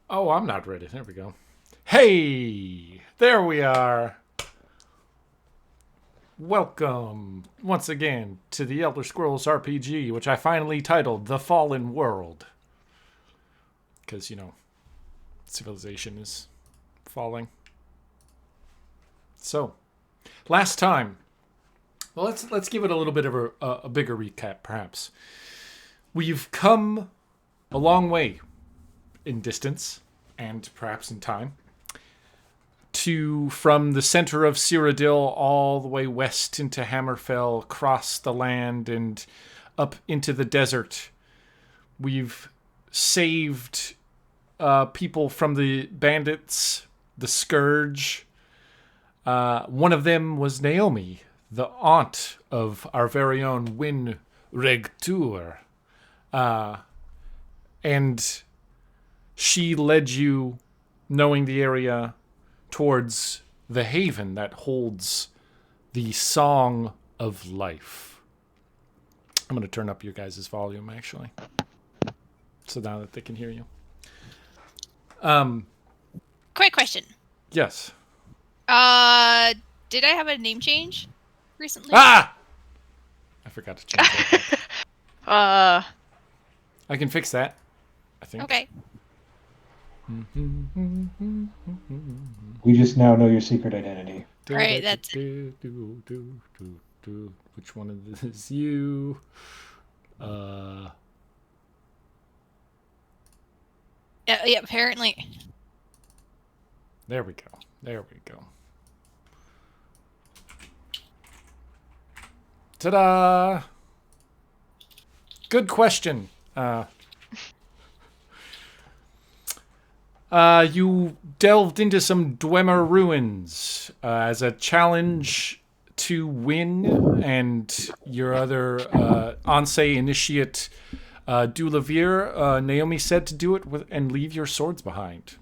Oh, I'm not ready. There we go. Hey, there we are. Welcome once again to the Elder Scrolls RPG, which I finally titled The Fallen World. Because, civilization is falling. So, last time, well, let's give it a little bit of a bigger recap, perhaps. We've come a long way in distance and perhaps in time to from the center of Cyrodiil all the way west into Hammerfell, across the land and up into the desert. We've saved people from the bandits, the Scourge. One of them was Naomi, the aunt of our very own Win Regtur. And she led you, knowing the area, towards the haven that holds the Song of Life. I'm going to turn up your guys' volume, actually, so now that they can hear you. Quick question. Yes. Did I have a name change recently? Ah! I forgot to change that. Uh, I can fix that, I think. okay. We just now know your secret identity. Right, that's Which one of this is you? Yeah, apparently. There we go. There we go. Ta-da! Good question. You delved into some Dwemer ruins as a challenge to win, and your other Ansei initiate, Dulavir, Naomi said to do it and leave your swords behind.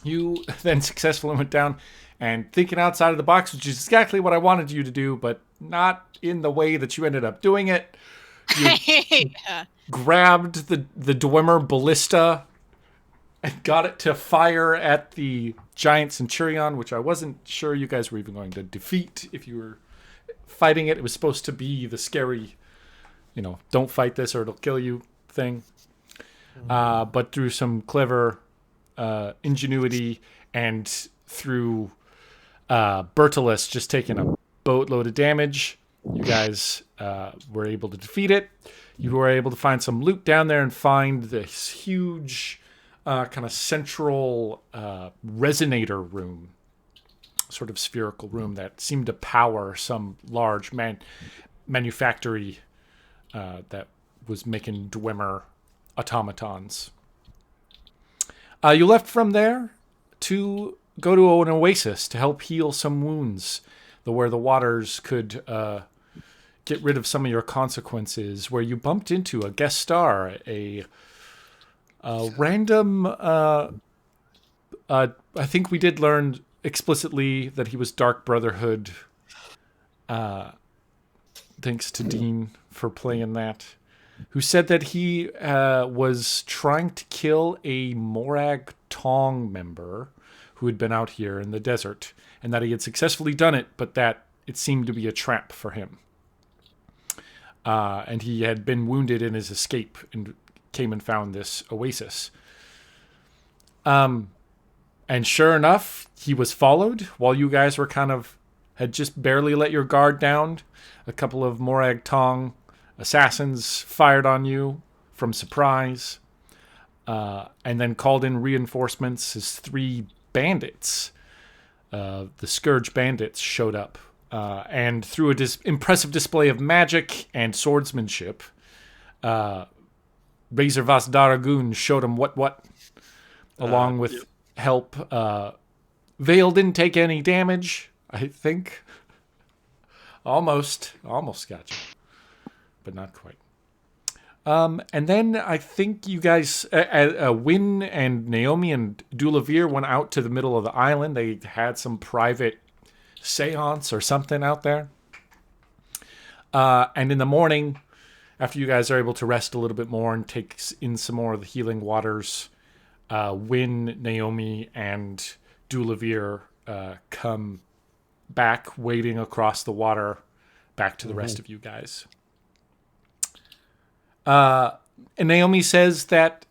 You then successfully went down and thinking outside of the box, which is exactly what I wanted you to do, but not in the way that you ended up doing it. You grabbed the Dwemer ballista and got it to fire at the giant Centurion, which I wasn't sure you guys were even going to defeat if you were fighting it. It was supposed to be the scary, don't fight this or it'll kill you thing. But through some clever ingenuity and through Bertolus just taking a boatload of damage, you guys were able to defeat it. You were able to find some loot down there and find this huge kind of central resonator room, sort of spherical room that seemed to power some large manufactory that was making Dwemer automatons. You left from there to go to an oasis to help heal some wounds, where the waters could get rid of some of your consequences, where you bumped into a guest star, a random... I think we did learn explicitly that he was Dark Brotherhood. Thanks to Dean for playing that. Who said that he was trying to kill a Morag Tong member who had been out here in the desert, and that he had successfully done it, but that it seemed to be a trap for him. And he had been wounded in his escape and came and found this oasis. And sure enough, he was followed while you guys were had just barely let your guard down. A couple of Morag Tong assassins fired on you from surprise, and then called in reinforcements. His 3 bandits, the Scourge bandits, showed up, and through a impressive display of magic and swordsmanship, Razorvas Daragun showed him what, along with help. Vale didn't take any damage, I think. Almost got you, but not quite. And then I think you guys, Win and Naomi and Dulavir went out to the middle of the island. They had some private seance or something out there. And in the morning, after you guys are able to rest a little bit more and take in some more of the healing waters, when Naomi and Dulavir come back, wading across the water, back to the rest of you guys. And Naomi says that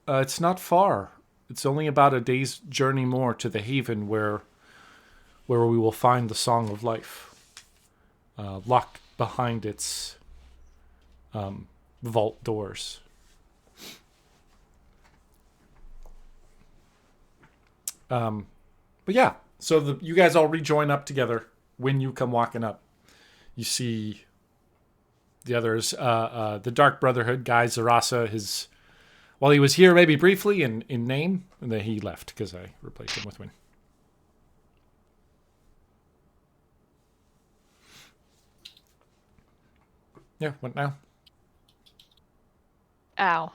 it's not far. It's only about a day's journey more to the haven where we will find the Song of Life, locked behind its vault doors. But yeah, so you guys all rejoin up together. When you come walking up, you see the others. The Dark Brotherhood guy, Zarasa, while he was here maybe briefly in name, and then he left because I replaced him with Win. Yeah, what now? Ow.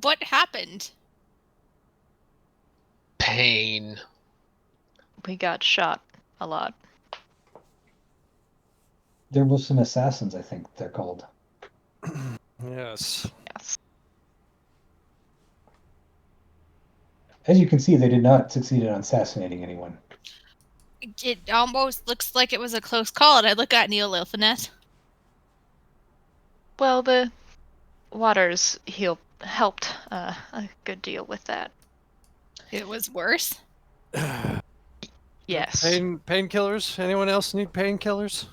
What happened? Pain. We got shot a lot. There was some assassins, I think they're called. Yes. Yes. As you can see, they did not succeed in assassinating anyone. It almost looks like it was a close call, and I look at Neil Lilfinet. Well, the waters helped a good deal with that. It was worse. Yes. Painkillers? Anyone else need painkillers?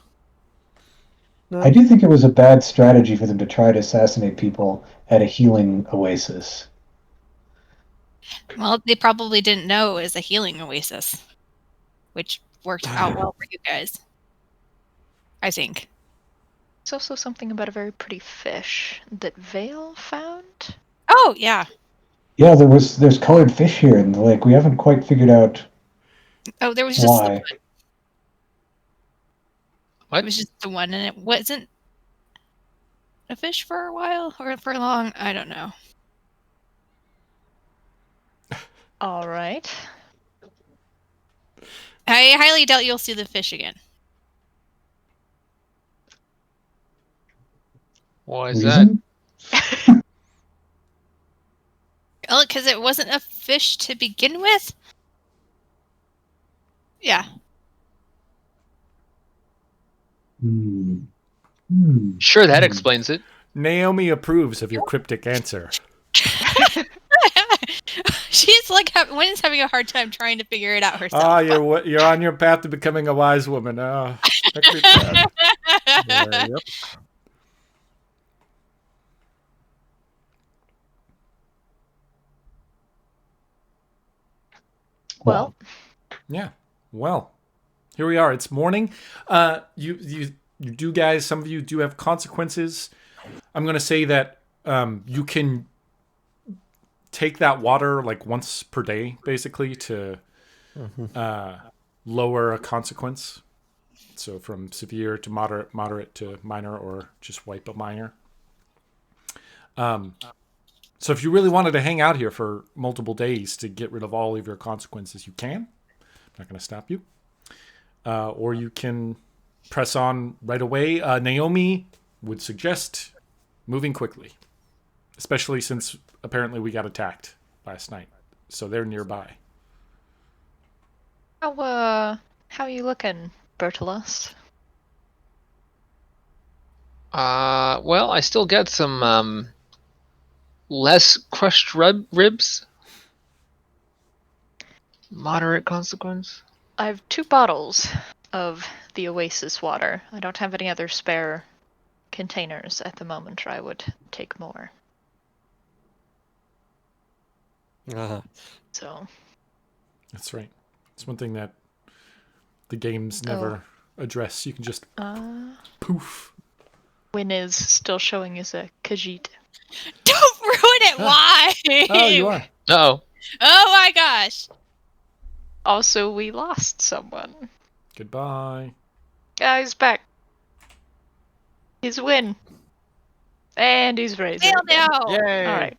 No? I do think it was a bad strategy for them to try to assassinate people at a healing oasis. Well, they probably didn't know it was a healing oasis, which worked out well for you guys. I think. There's also something about a very pretty fish that Vale found. Oh, yeah. Yeah, there's colored fish here in the lake. We haven't quite figured out Oh, there was just why. the one. What? It was just the one, and it wasn't a fish for a while or for long. I don't know. All right. I highly doubt you'll see the fish again. Why is that? Reason? Oh, because it wasn't a fish to begin with? Yeah. Sure, that explains it. Naomi approves of your cryptic answer. She's like, Wynne's having a hard time trying to figure it out herself. Ah, you're on your path to becoming a wise woman. Oh, that could be bad. Yep. Well, Yeah. Well, here we are. It's morning. You do, guys. Some of you do have consequences. I'm going to say that you can take that water like once per day, basically, to lower a consequence. So from severe to moderate to minor, or just wipe a minor. So if you really wanted to hang out here for multiple days to get rid of all of your consequences, you can. I'm not going to stop you. Or you can press on right away. Naomi would suggest moving quickly, especially since apparently we got attacked last night. So they're nearby. how are you looking, Bertolus? Well, I still get some less crushed ribs. Moderate consequence. I have 2 bottles of the oasis water. I don't have any other spare containers at the moment, or I would take more. Uh-huh. So, That's right. It's one thing that the games never address. You can just poof. Wynne is still showing us a Khajiit. Don't ruin it! Why? Oh, you are. Oh, Oh my gosh! Also, we lost someone. Goodbye. He's back. He's Wynne. And he's Razor. Hell again. no! Yay! Alright.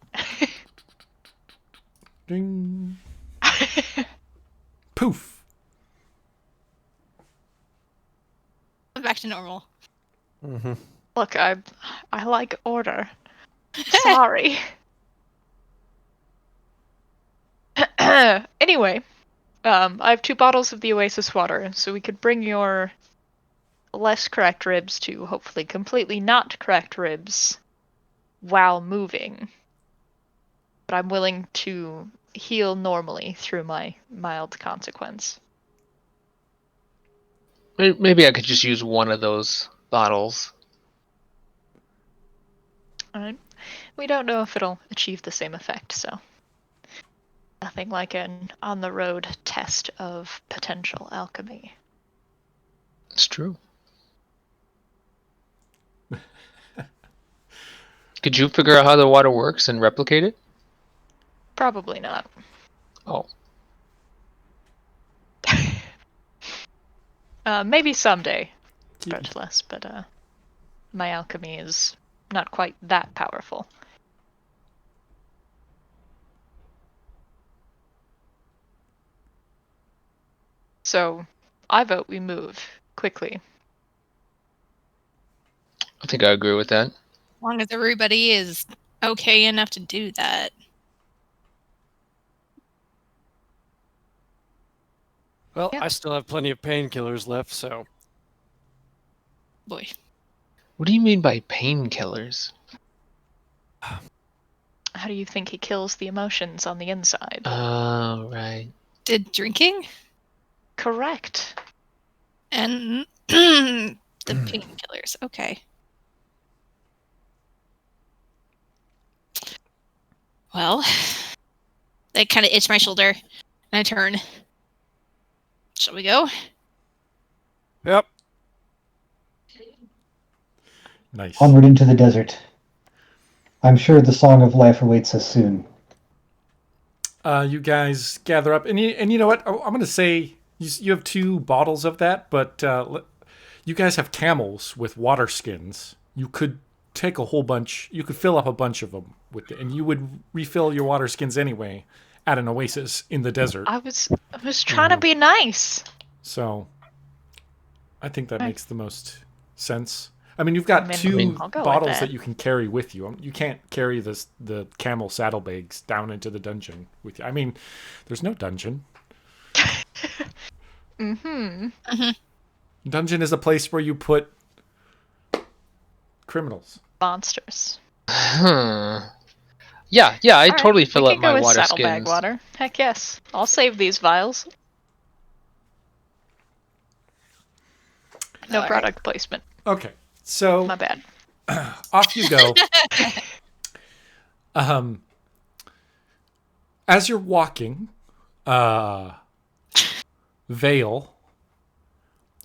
Ding. Poof. Back to normal. Mm-hmm. Look, I like order. Sorry. Anyway, I have 2 bottles of the Oasis water, so we could bring your less cracked ribs to hopefully completely not cracked ribs while moving. But I'm willing to heal normally through my mild consequence. Maybe I could just use one of those bottles. Alright. We don't know if it'll achieve the same effect, so nothing like an on-the-road test of potential alchemy. It's true. Could you figure out how the water works and replicate it? Probably not. Oh, Maybe someday, Bertilus, but my alchemy is not quite that powerful. So, I vote we move quickly. I think I agree with that. As long as everybody is okay enough to do that. Well, Yeah. I still have plenty of painkillers left, so Boy. What do you mean by painkillers? How do you think he kills the emotions on the inside? Oh, right. Did drinking Correct. and the painkillers. Okay. Well, I kind of itch my shoulder and I turn. Shall we go? yep. Nice. Onward into the desert. I'm sure the song of life awaits us soon. You guys gather up, and you know what? I'm going to say you have 2 bottles of that, but you guys have camels with water skins. You could take a whole bunch. You could fill up a bunch of them with it, and you would refill your water skins anyway at an oasis in the desert. I was trying to be nice. So I think that makes the most sense. I mean, you've got I mean, 2 I'll go with bottles that. that you can carry with you. You can't carry the camel saddlebags down into the dungeon with you. I mean, there's no dungeon. Mm-hmm. Dungeon is a place where you put criminals. Monsters. Yeah, I Alright, totally fill we up can go my with water saddlebag skins. water. Heck yes. I'll save these vials. No Alright. product placement. Okay, so My bad. off you go. As you're walking, Vale,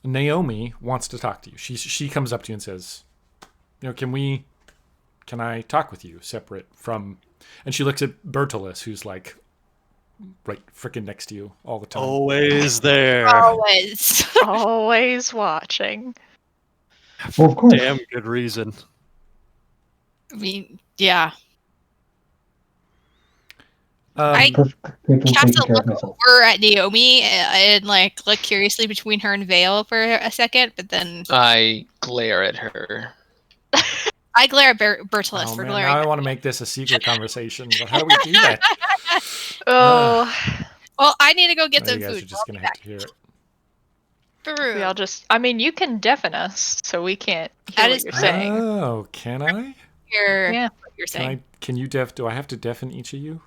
Naomi wants to talk to you. She comes up to you and says, can I talk with you separate from, and she looks at Bertolus, who's like right freaking next to you all the time. Always there. Always. Always watching. Well, of course. Damn good reason. I mean, yeah. Um, Perfectly Cast taking a care of look myself. over at Naomi and like look curiously between her and Vale for a second, but then I glare at her. I glare at Bertolus oh for man, glaring. now I want to make this a secret conversation. But how do we do that? Oh, Well, I need to go get Well, some you guys food. are just gonna have to hear it. we all just. I mean, you can deafen us, so we can't hear That what is you're saying. Oh, can I? Hear Yeah. what you're Can saying. I? Can you do I have to deafen each of you?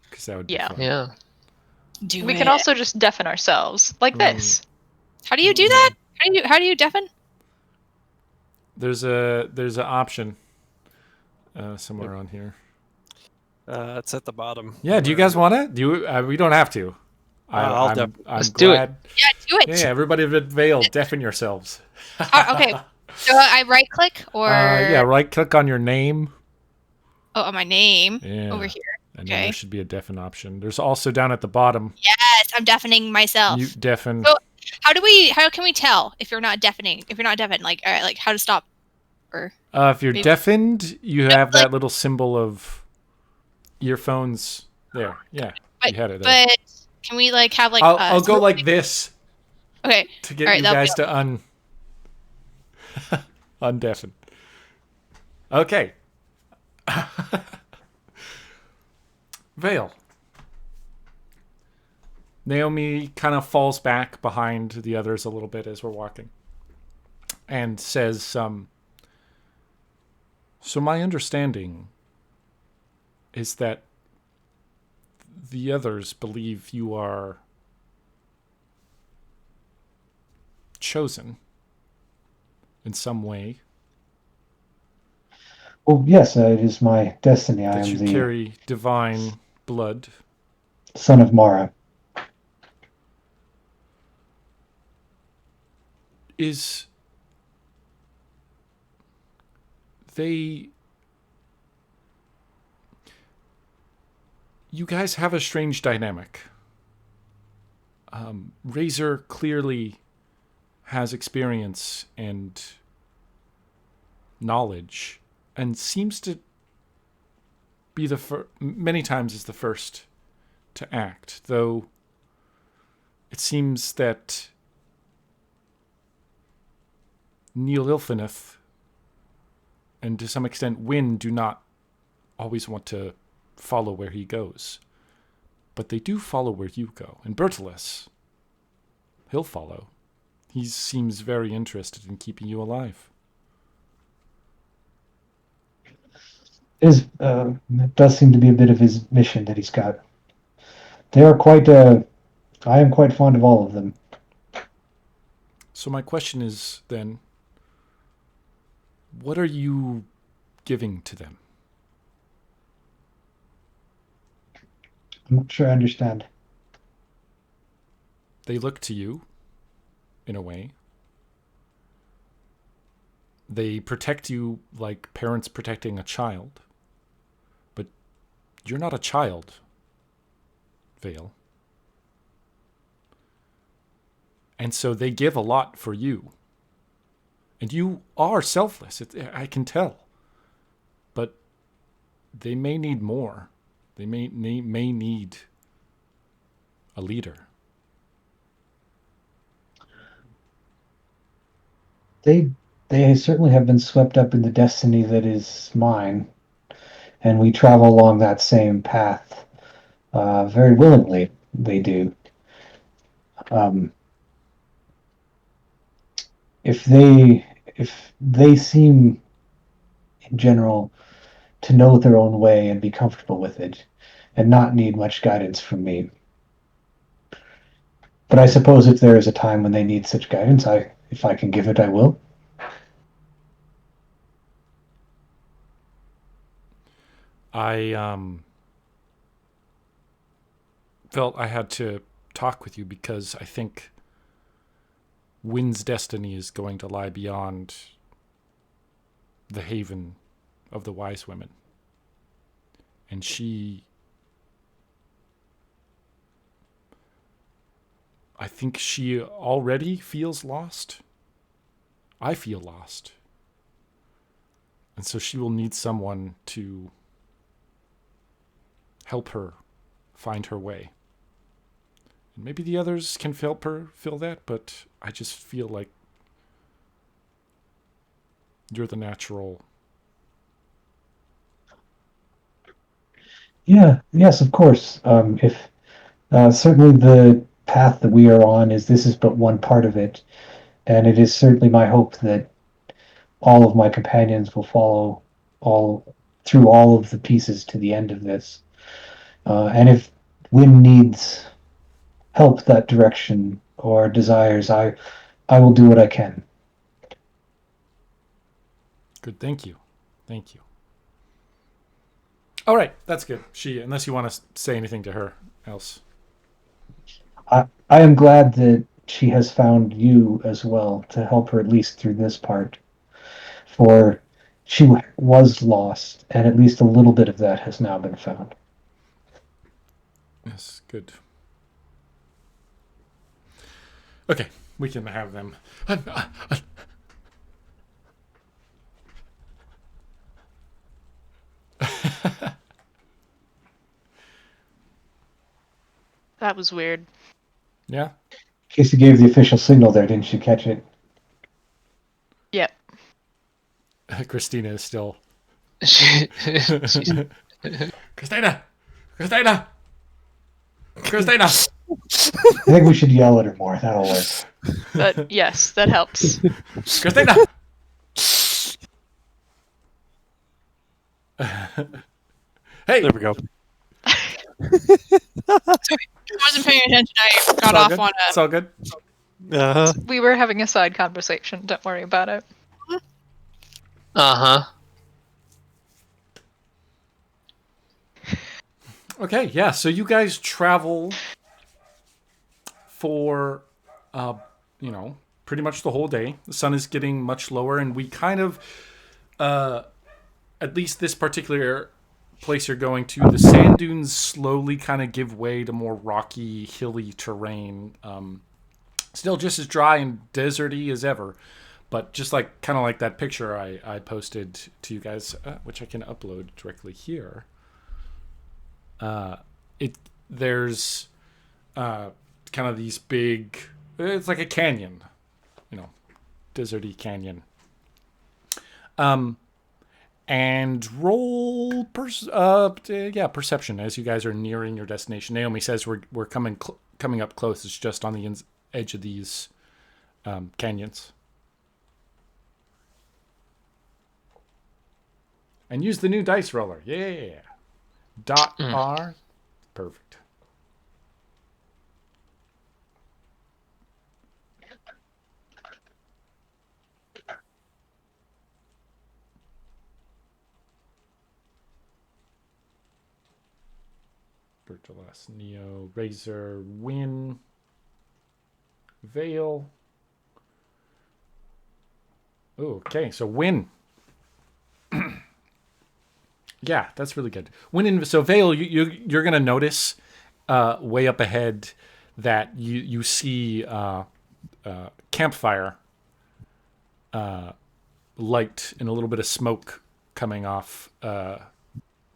Because that would be Yeah. fun. Yeah. Do We it. can also just deafen ourselves, like this. How do you do that? How do you deafen? There's an option somewhere on here. It's at the bottom. Yeah, do you guys want it? Do you? We don't have to. I'll I'm Let's do it. glad. Yeah, do it. Yeah, everybody at Vale, deafen yourselves. Okay. So I right click or Yeah, right click on your name. on my name Yeah. over here. And then Okay. there should be a deafen option. There's also down at the bottom, Yes, I'm deafening myself. mute deafen. So- How can we tell if you're not deafening? If you're not deafened, like how to stop or If you're maybe- deafened, you have like- that little symbol of earphones there. Yeah, you had it there. but can we like have like I'll go so- like this okay. to get All right, you that'll guys to undeafen. Okay. Vale. Naomi kind of falls back behind the others a little bit as we're walking and says, so my understanding is that the others believe you are chosen in some way. Well, yes, it is my destiny. I That am you the carry divine blood. son of Mara. Is they... You guys have a strange dynamic. Razor clearly has experience and knowledge and seems to be many times is the first to act, though it seems that Neil Ilfinith and to some extent Wynn do not always want to follow where he goes. But they do follow where you go. And Bertolus, he'll follow. He seems very interested in keeping you alive. It does seem to be a bit of his mission that he's got. They are quite, I am quite fond of all of them. So my question is then, what are you giving to them? I'm not sure I understand. They look to you, in a way. They protect you like parents protecting a child. But you're not a child, Vale. And so they give a lot for you. And you are selfless, I can tell. But they may need more. They may need a leader. They certainly have been swept up in the destiny that is mine, and we travel along that same path very willingly. They do. If they seem, in general, to know their own way and be comfortable with it, and not need much guidance from me. But I suppose if there is a time when they need such guidance, if I can give it, I will. I felt I had to talk with you because I think Wynn's destiny is going to lie beyond the haven of the wise women. And I think she already feels lost. I feel lost. And so she will need someone to help her find her way. And maybe the others can help her feel that, but I just feel like you're the natural. Yeah, yes, of course. If certainly the path that we are on this is but one part of it, and it is certainly my hope that all of my companions will follow through all of the pieces to the end of this. And if Wynn needs help that direction or desires, I will do what I can. Good, thank you. Thank you. All right, that's good. Unless you want to say anything to her else. I am glad that she has found you as well to help her at least through this part. For she was lost, and at least a little bit of that has now been found. Yes, good. Okay, we can have them. That was weird. Yeah? Casey gave the official signal there, didn't you catch it? Yep. Christina is still... She's Christina! Christina! Christina! I think we should yell at her more. That'll work. But yes, that helps. Christina! Hey! There we go. I wasn't paying attention. I It's got all off good. on It's all good. Uh-huh. We were having a side conversation. Don't worry about it. Uh huh. Okay, yeah. So you guys travel for, pretty much the whole day. The sun is getting much lower, and we kind of, at least this particular place you're going to, the sand dunes slowly kind of give way to more rocky, hilly terrain. Still just as dry and deserty as ever, but just like kind of like that picture I posted to you guys, which I can upload directly here. There's kind of these big. It's like a canyon, deserty canyon. And roll perception as you guys are nearing your destination. Naomi says we're coming up close. It's just on the edge of these canyons. And use the new dice roller. Yeah. .R. Perfect. Bertolas, Neo, Razor, Win, Vale. Oh, okay, so Win. Yeah, that's really good. So Vale, you're gonna notice way up ahead that you see campfire light and a little bit of smoke coming off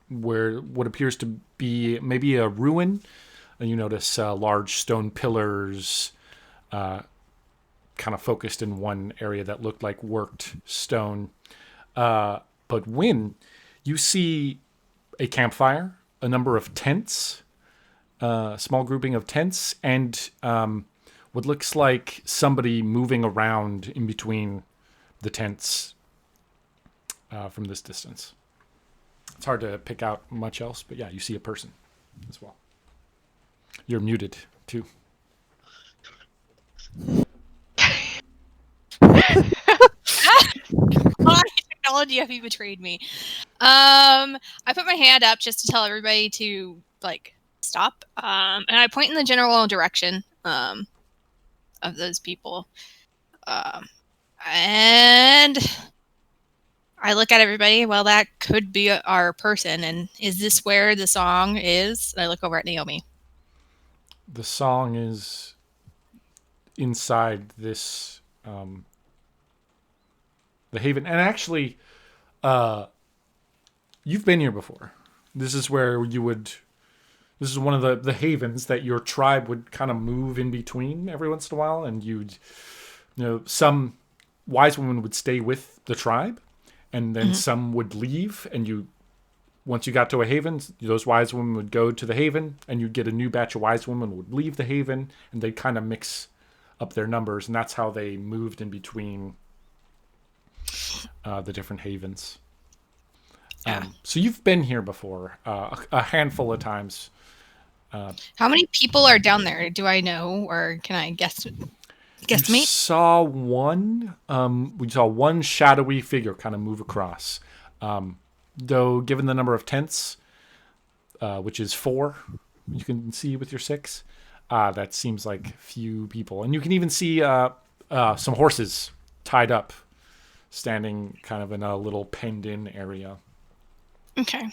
where what appears to be maybe a ruin. And you notice large stone pillars kind of focused in one area that looked like worked stone. But when you see a campfire, a number of tents, a small grouping of tents, and what looks like somebody moving around in between the tents from this distance. It's hard to pick out much else, but yeah, you see a person as well. You're muted, too. Technology, have you betrayed me? I put my hand up just to tell everybody to stop. And I point in the general direction of those people. And I look at everybody. Well, that could be our person. And is this where the song is? And I look over at Naomi. The song is inside this the haven, and actually you've been here before. This is where this is one of the havens that your tribe would kind of move in between every once in a while, and some wise women would stay with the tribe, and then some would leave, and once you got to a haven, those wise women would go to the haven, and you'd get a new batch of wise women would leave the haven, and they'd kind of mix up their numbers, and that's how they moved in between the different havens. So you've been here before a handful of times. How many people are down there? Do I know, or can I guesstimate? We saw one shadowy figure kind of move across. Though, given the number of tents, which is 4, you can see with your 6, that seems like few people. And you can even see some horses tied up, standing kind of in a little penned-in area. Okay.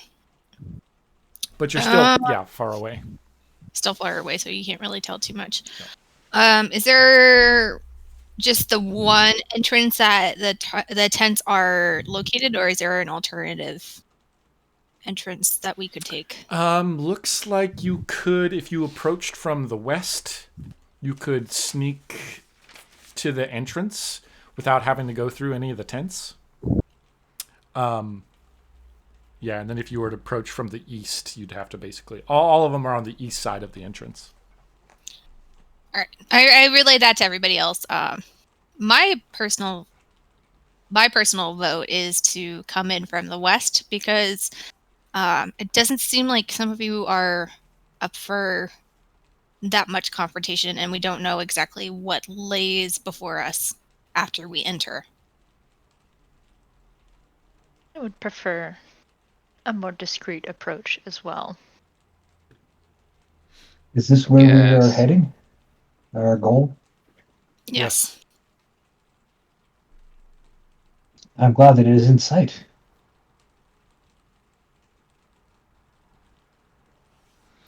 But you're still, far away. Still far away, so you can't really tell too much. Yeah. Is there just the one entrance that the tents are located, or is there an alternative entrance that we could take? Looks like you could, if you approached from the west, you could sneak to the entrance without having to go through any of the tents. And then if you were to approach from the east, you'd have to basically... All of them are on the east side of the entrance. All right. I relay that to everybody else. My personal vote is to come in from the west because it doesn't seem like some of you are up for that much confrontation, and we don't know exactly what lays before us after we enter. I would prefer a more discreet approach as well. Is this where we are Yes. heading? Our goal? Yes. I'm glad that it is in sight.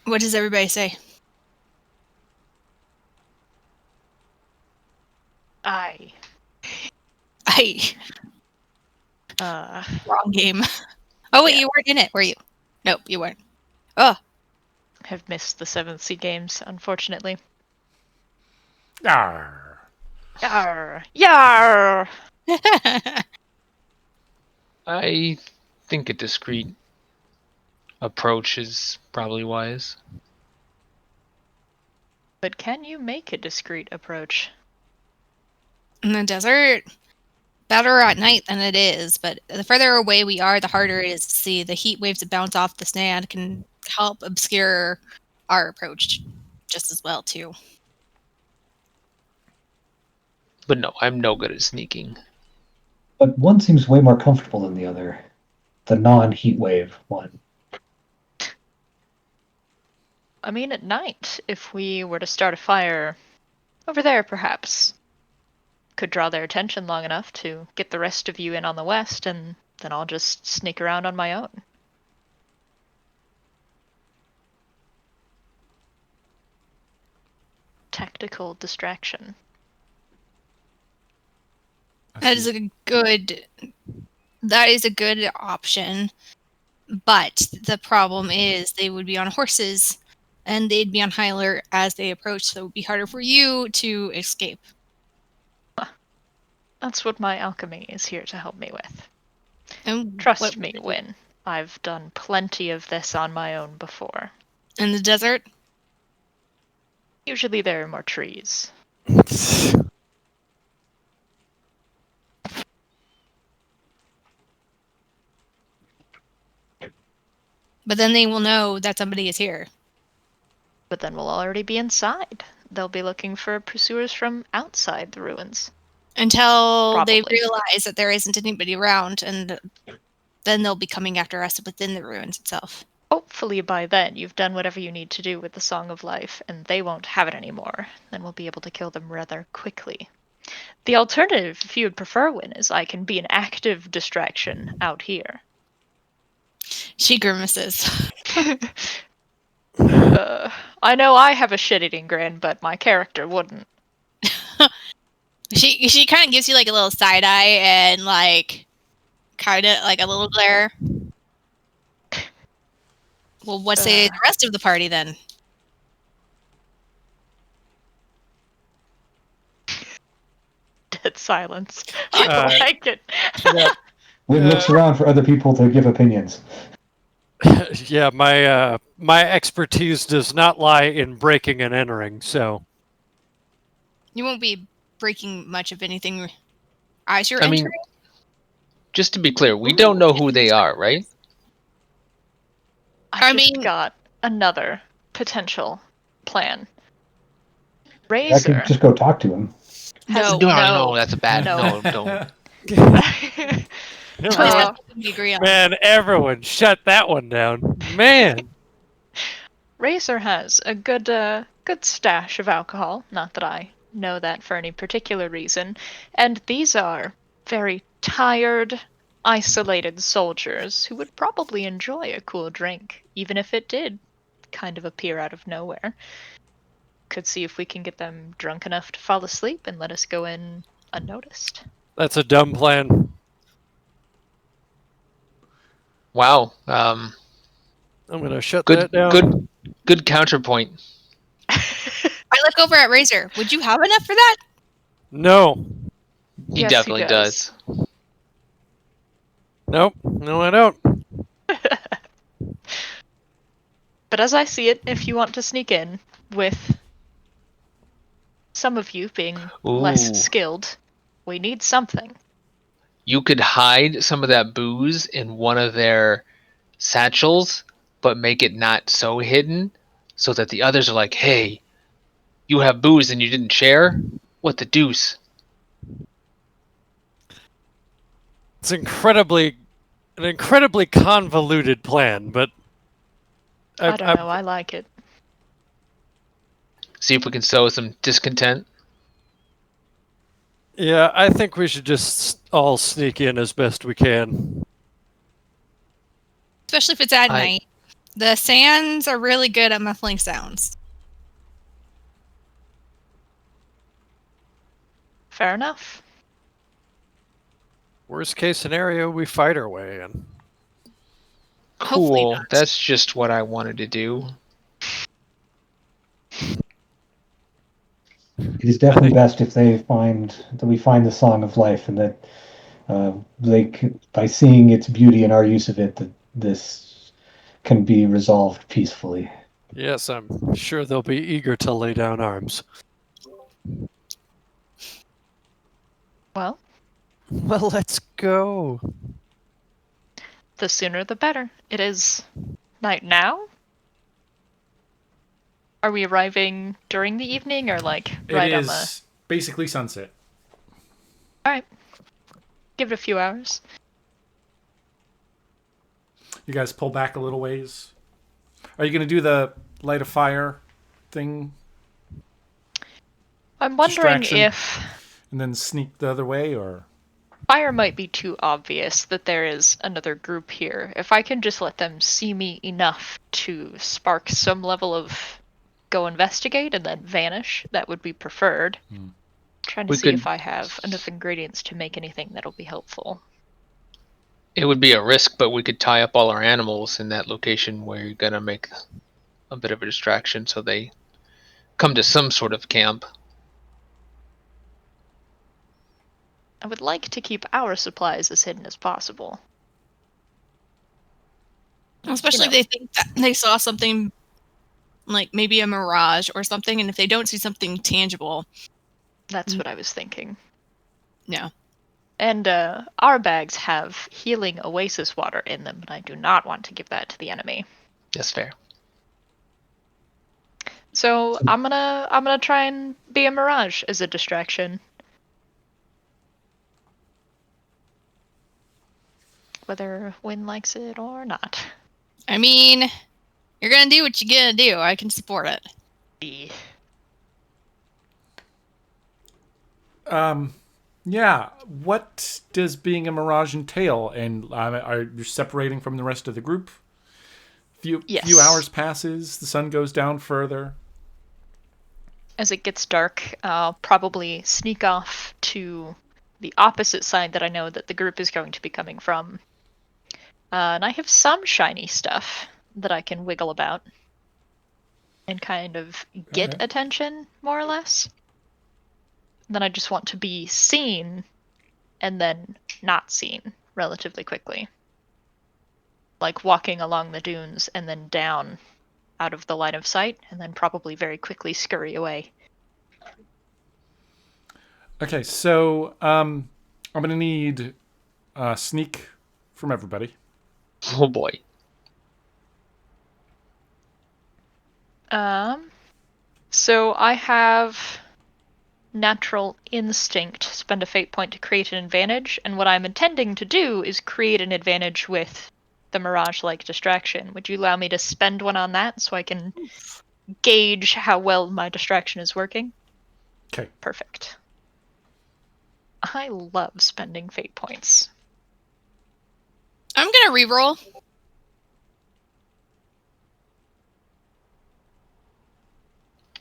What does everybody say? I Wrong game. Oh wait, Yeah. you weren't in it, were you? Nope, you weren't. Oh, have missed the 7th Sea Games, unfortunately. Arr. Yarr! Yarr! I think a discreet approach is probably wise. But can you make a discreet approach? in the desert, better at night than it is, but the further away we are, the harder it is to see. The heat waves that bounce off the sand can help obscure our approach just as well, too. But no, I'm no good at sneaking. But one seems way more comfortable than the other. The non-heat wave one. I mean, at night, if we were to start a fire over there, perhaps, could draw their attention long enough to get the rest of you in on the west, and then I'll just sneak around on my own. Tactical distraction. That is a good option, but the problem is they would be on horses and they'd be on high alert as they approach, so it would be harder for you to escape. That's what my alchemy is here to help me with. And Trust what- me, Win. I've done plenty of this on my own before. in the desert. Usually there are more trees. But then they will know that somebody is here. But then we'll already be inside. They'll be looking for pursuers from outside the ruins. Until they Probably. realize that there isn't anybody around, and then they'll be coming after us within the ruins itself. Hopefully by then you've done whatever you need to do with the Song of Life, and they won't have it anymore. Then we'll be able to kill them rather quickly. The alternative, if you would prefer, Win, is I can be an active distraction out here. She grimaces. I know I have a shit-eating grin, but my character wouldn't. She kind of gives you like a little side eye and like kind of like a little glare. Well, what say the rest of the party then? Dead silence. I like it. Win looks around for other people to give opinions. Yeah, my expertise does not lie in breaking and entering, so You won't be breaking much of anything as you're I mean, entering. just to be clear, we don't know who they are, right? I I just mean- got another potential plan. I Razor. could just go talk to him. No, No, that's a bad. No. No, don't. Please, Uh, that's what we agree on. man, everyone shut that one down. Man, Razor has a good stash of alcohol. Not that I know that for any particular reason. And these are very tired, isolated soldiers who would probably enjoy a cool drink, even if it did kind of appear out of nowhere. Could see if we can get them drunk enough to fall asleep and let us go in unnoticed. that's a dumb plan. Wow. I'm gonna shut Good. that down. Good counterpoint. I look over at Razor. Would you have enough for that? No, He Yes, he definitely does. does. nope, no, I don't. But as I see it, if you want to sneak in with some of you being less Ooh. skilled, we need something. You could hide some of that booze in one of their satchels, but make it not so hidden, so that the others are like, "Hey, you have booze and you didn't share? What the deuce?" It's an incredibly convoluted plan, but I don't know, I like it. See if we can sow some discontent. Yeah, I think we should just all sneak in as best we can. Especially if it's at I- night. The sands are really good at muffling sounds. Fair enough. Worst case scenario, we fight our way in. Hopefully Cool. not. That's just what I wanted to do. It is definitely best if we find the Song of Life, and that by seeing its beauty and our use of it, that this can be resolved peacefully. Yes, I'm sure they'll be eager to lay down arms. Well, Well, let's go. the sooner the better. It is night now? Are we arriving during the evening or like right It on is the... basically sunset. Alright. Give it a few hours. You guys pull back a little ways. Are you going to do the light a fire thing I'm wondering Distraction. if and then sneak the other way, or fire might be too obvious that there is another group here. If I can just let them see me enough to spark some level of go investigate and then vanish, that would be preferred. Trying to We see could- if I have enough ingredients to make anything that'll be helpful. It would be a risk, but we could tie up all our animals in that location where you're gonna make a bit of a distraction, so they come to some sort of camp. I would like to keep our supplies as hidden as possible. Especially You know. if they think that they saw something like maybe a mirage or something, and if they don't see something tangible, That's what I was thinking. no. And our bags have healing oasis water in them, and I do not want to give that to the enemy. That's fair. So I'm gonna try and be a mirage as a distraction. Whether Wynn likes it or not. I mean, you're gonna do what you gotta do. I can support it. yeah. What does being a mirage entail? And are you separating from the rest of the group? Few Yes. hours passes. The sun goes down further. As it gets dark, I'll probably sneak off to the opposite side that I know that the group is going to be coming from. And I have some shiny stuff that I can wiggle about and kind of get Okay. attention, more or less. Then I just want to be seen and then not seen relatively quickly. Like walking along the dunes and then down out of the line of sight, and then probably very quickly scurry away. Okay, so I'm gonna need sneak from everybody. Oh boy. So I have natural instinct, spend a fate point to create an advantage, and what I'm intending to do is create an advantage with the mirage-like distraction. Would you allow me to spend one on that so I can gauge how well my distraction is working? Okay. Perfect. I love spending fate points. I'm gonna reroll.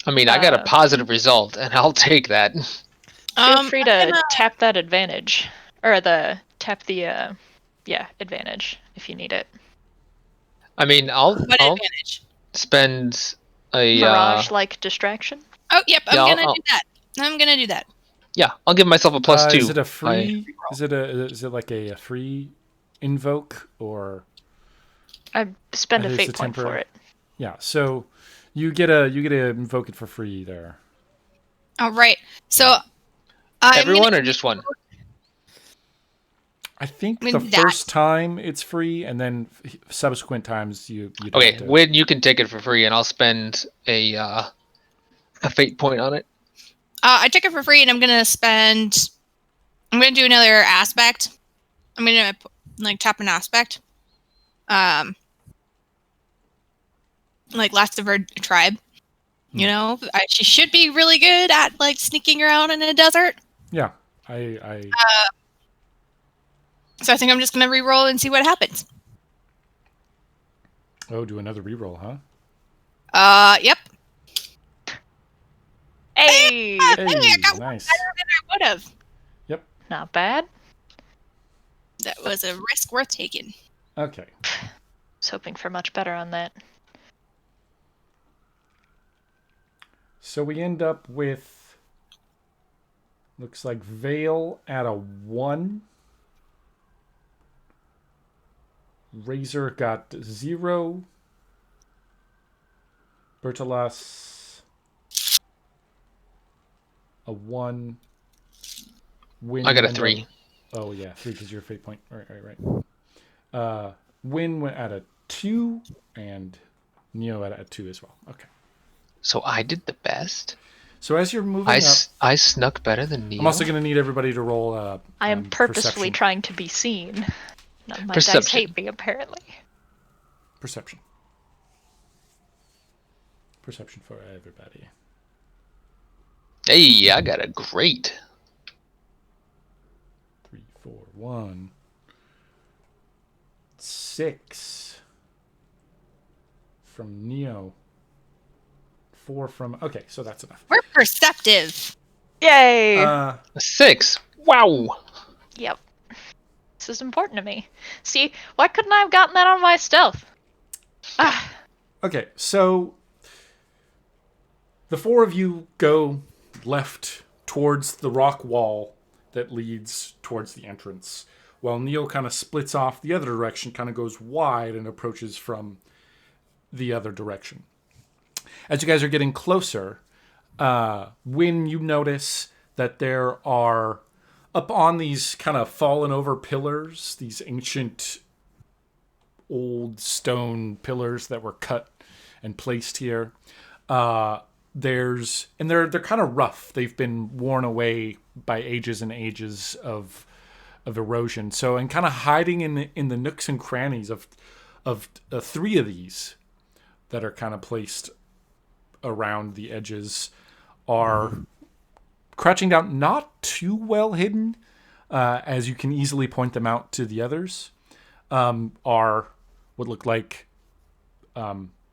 I mean, I got a positive result, and I'll take that. Feel free to I'm gonna- tap that advantage, or tap the advantage if you need it. I mean, I'll What I'll advantage? spend a Mirage-like distraction. Oh, yep. I'm Yeah, gonna I'll- do that. I'm gonna do that. yeah, I'll give myself a plus 2. Is it a free? Is it like a free invoke, or I spend a It's fate a point for temporary- it. yeah? So you get a invoke it for free there. All right. So I'm Everyone gonna, or just one? I think I mean, the that- first time it's free, and then subsequent times you'd Okay, have to. Win, you can take it for free, and I'll spend a fate point on it. I took it for free, and I'm gonna do another aspect. I'm gonna like tap an aspect. Like Last of Her Tribe. You know, she should be really good at like sneaking around in a desert. Yeah, I So I think I'm just gonna re-roll and see what happens. do another reroll, huh? Yep. Hey, I Hey, got one nice. better than I would have. not bad. That was a risk worth taking. Okay. Was hoping for much better on that. So we end up with, looks like Vale at a 1. Razor got 0. Bertolas a 1. Win I got a ended 3. Oh yeah, 3 because you're a fate point. Right. Win went at a 2, and Neo at a 2 as well. Okay. So I did the best. So as you're moving I, up, I snuck better than Neo. I'm also going to need everybody to roll. I am purposefully perception. trying to be seen. No, my dice Perception. hate me, apparently. Perception. Perception for everybody. Hey, I got a great. 3, 4, 1, 6 from Neo. 4 from. Okay, so that's enough. We're perceptive. Yay! A 6. Wow. Yep. This is important to me. See, why couldn't I have gotten that on my stealth? Ah, Okay, so the 4 of you go left towards the rock wall that leads towards the entrance, while Neo kind of splits off the other direction, kind of goes wide and approaches from the other direction. As you guys are getting closer, when you notice that there are, up on these kind of fallen over pillars, these ancient old stone pillars that were cut and placed here, they're kind of rough. They've been worn away by ages and ages of erosion. So, and kind of hiding in the nooks and crannies of 3 of these that are kind of placed around the edges are crouching down, not too well hidden, as you can easily point them out to the others, are what look like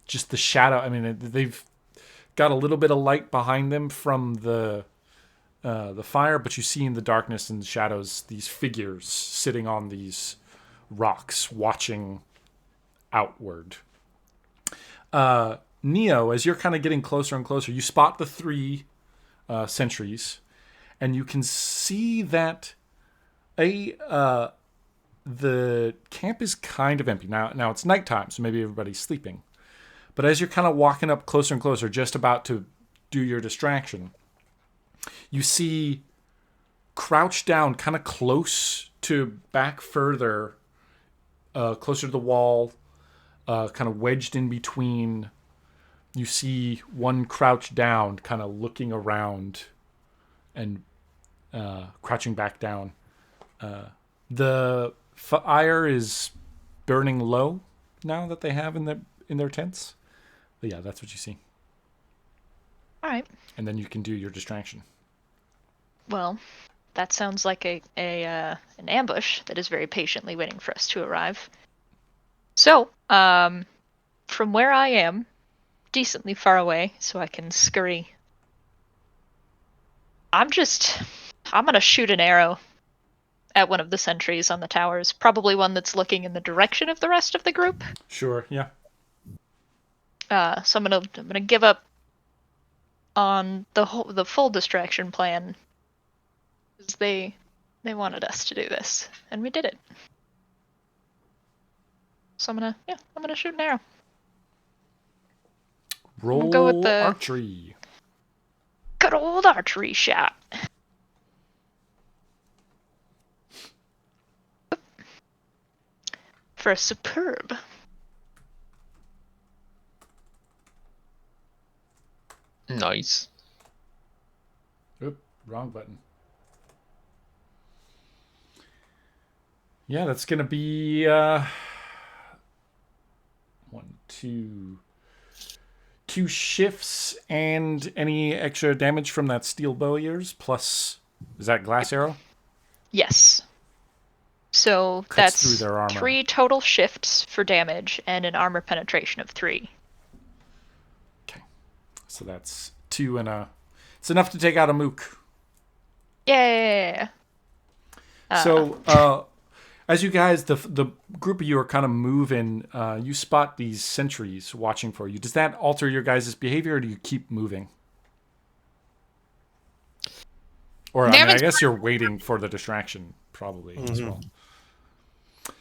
just the shadow. I mean, they've got a little bit of light behind them from the fire, but you see in the darkness and the shadows these figures sitting on these rocks watching outward. Neo, as you're kind of getting closer and closer, you spot the 3 sentries, and you can see that the camp is kind of empty. Now it's nighttime, so maybe everybody's sleeping. But as you're kind of walking up closer and closer, just about to do your distraction, you see crouched down kind of close to back further, closer to the wall, kind of wedged in between. You see one crouched down, kind of looking around and crouching back down. The fire is burning low now that they have in their tents. But yeah, that's what you see. all right. And then you can do your distraction. Well, that sounds like an ambush that is very patiently waiting for us to arrive. So, from where I am, decently far away, so I can scurry. I'm gonna shoot an arrow at one of the sentries on the towers, probably one that's looking in the direction of the rest of the group. Sure, yeah. So I'm gonna give up on the full distraction plan, because they wanted us to do this, and we did it. So I'm gonna shoot an arrow. Roll go with the- archery. that old archery shot. For a superb. Nice. Oop, wrong button. Yeah, that's gonna be 2 shifts and any extra damage from that steel bow of yours. Plus, is that glass arrow? Yes. So Cuts through that's their armor. 3 total shifts for damage and an armor penetration of 3. So that's 2 and a. It's enough to take out a mook. Yeah. So, as you guys, the group of you are kind of moving, you spot these sentries watching for you. Does that alter your guys' behavior, or do you keep moving? Or They I haven't guess you're waiting for the distraction, probably as well.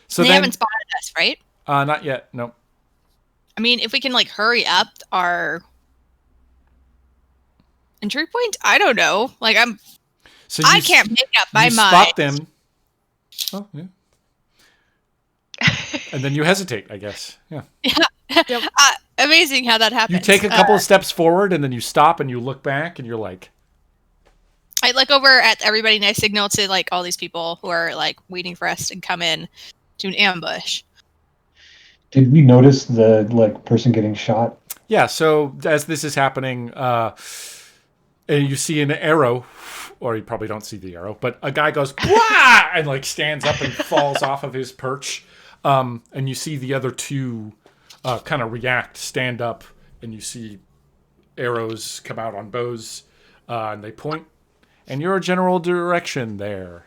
So they then, haven't spotted us, right? not yet. No. I mean, if we can like hurry up our entry point, I don't know. Like So I can't make up my you mind. spot them. Oh yeah. And then you hesitate, I guess. Yeah. Amazing how that happens. You take a couple of steps forward, and then you stop, and you look back, and you're like, I look over at everybody and I signal to like all these people who are like waiting for us to come in to an ambush. Did we notice the person getting shot? yeah. So as this is happening, and you see an arrow, or you probably don't see the arrow, but a guy goes, "Wah!" and like stands up and falls off of his perch. And you see the other 2 kind of react, stand up, and you see arrows come out on bows, and they point. And your general direction there.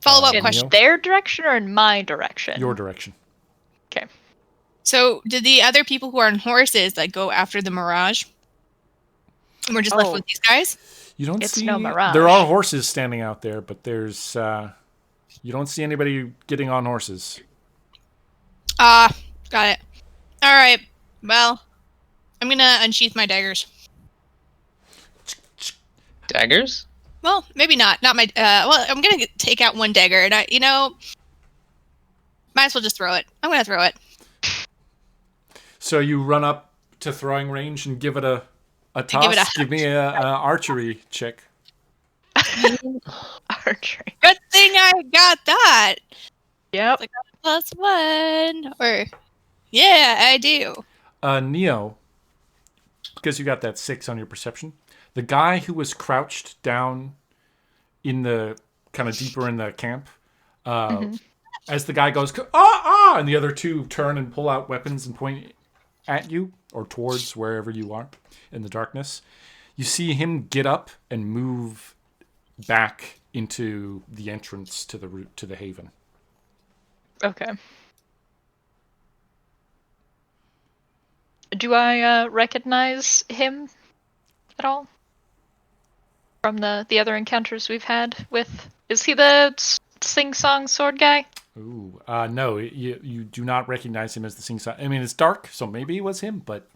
Follow up In question. In their direction or in my direction? Your direction. Okay. So did the other people who are on horses like go after the Mirage? And we're just left Oh. with these guys? You don't It's see. no mirage. There are horses standing out there, but there's. You don't see anybody getting on horses. Got it. All right. Well, I'm gonna unsheath my daggers. Daggers? Well, maybe not. Not my. Well, I'm gonna take out one dagger, and might as well just throw it. I'm gonna throw it. So you run up to throwing range and give it a toss. give it a- Give me a archery check. Archery. Good thing I got that. Yep. +1. Or, yeah, I do. Neo, because you got that 6 on your perception, the guy who was crouched down in the kind of deeper in the camp, as the guy goes, and the other 2 turn and pull out weapons and point at you or towards wherever you are in the darkness, you see him get up and move back into the entrance to the route to the haven. Okay. Do I recognize him at all? From the other encounters we've had with... Is he the sing-song sword guy? Ooh, no, you do not recognize him as the sing song. I mean, it's dark, so maybe it was him, but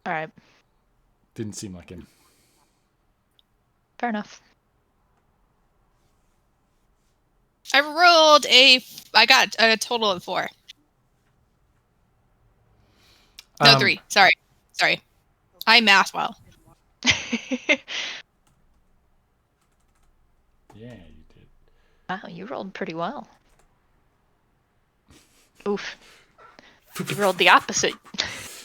Alright, didn't seem like him. fair enough. I got a total of 4. No, 3. Sorry. I math well. Yeah, you did. Wow, you rolled pretty well. Oof. You rolled the opposite.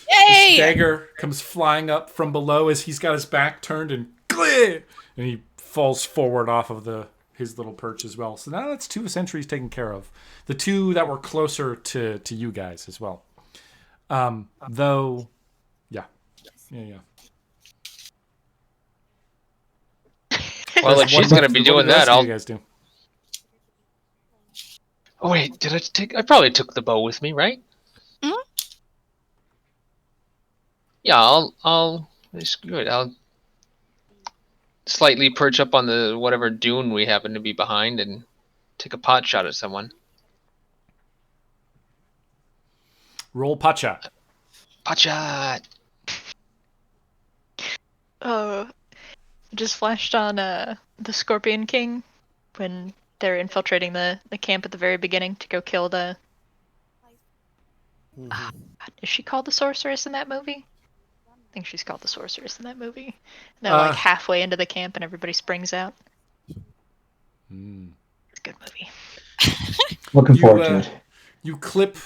Yay! His dagger comes flying up from below as he's got his back turned and he falls forward off of his little perch as well. So now that's 2 sentries taken care of. The 2 that were closer to you guys as well. Though, yeah. Well, if she's gonna be doing that, I'll. I'll. You guys do. Oh wait, did I take? I probably took the bow with me, right? Mhm. Yeah, I'll screw it. I'll slightly perch up on the whatever dune we happen to be behind and take a pot shot at someone. Roll pot shot. Pot shot. just flashed on the Scorpion King when they're infiltrating the camp at the very beginning to go kill the. Mhm. Is she called the sorceress in that movie? I think she's called the sorceress in that movie. And they're like halfway into the camp and everybody springs out. Hmm. It's a good movie. Looking You, forward to it. You clip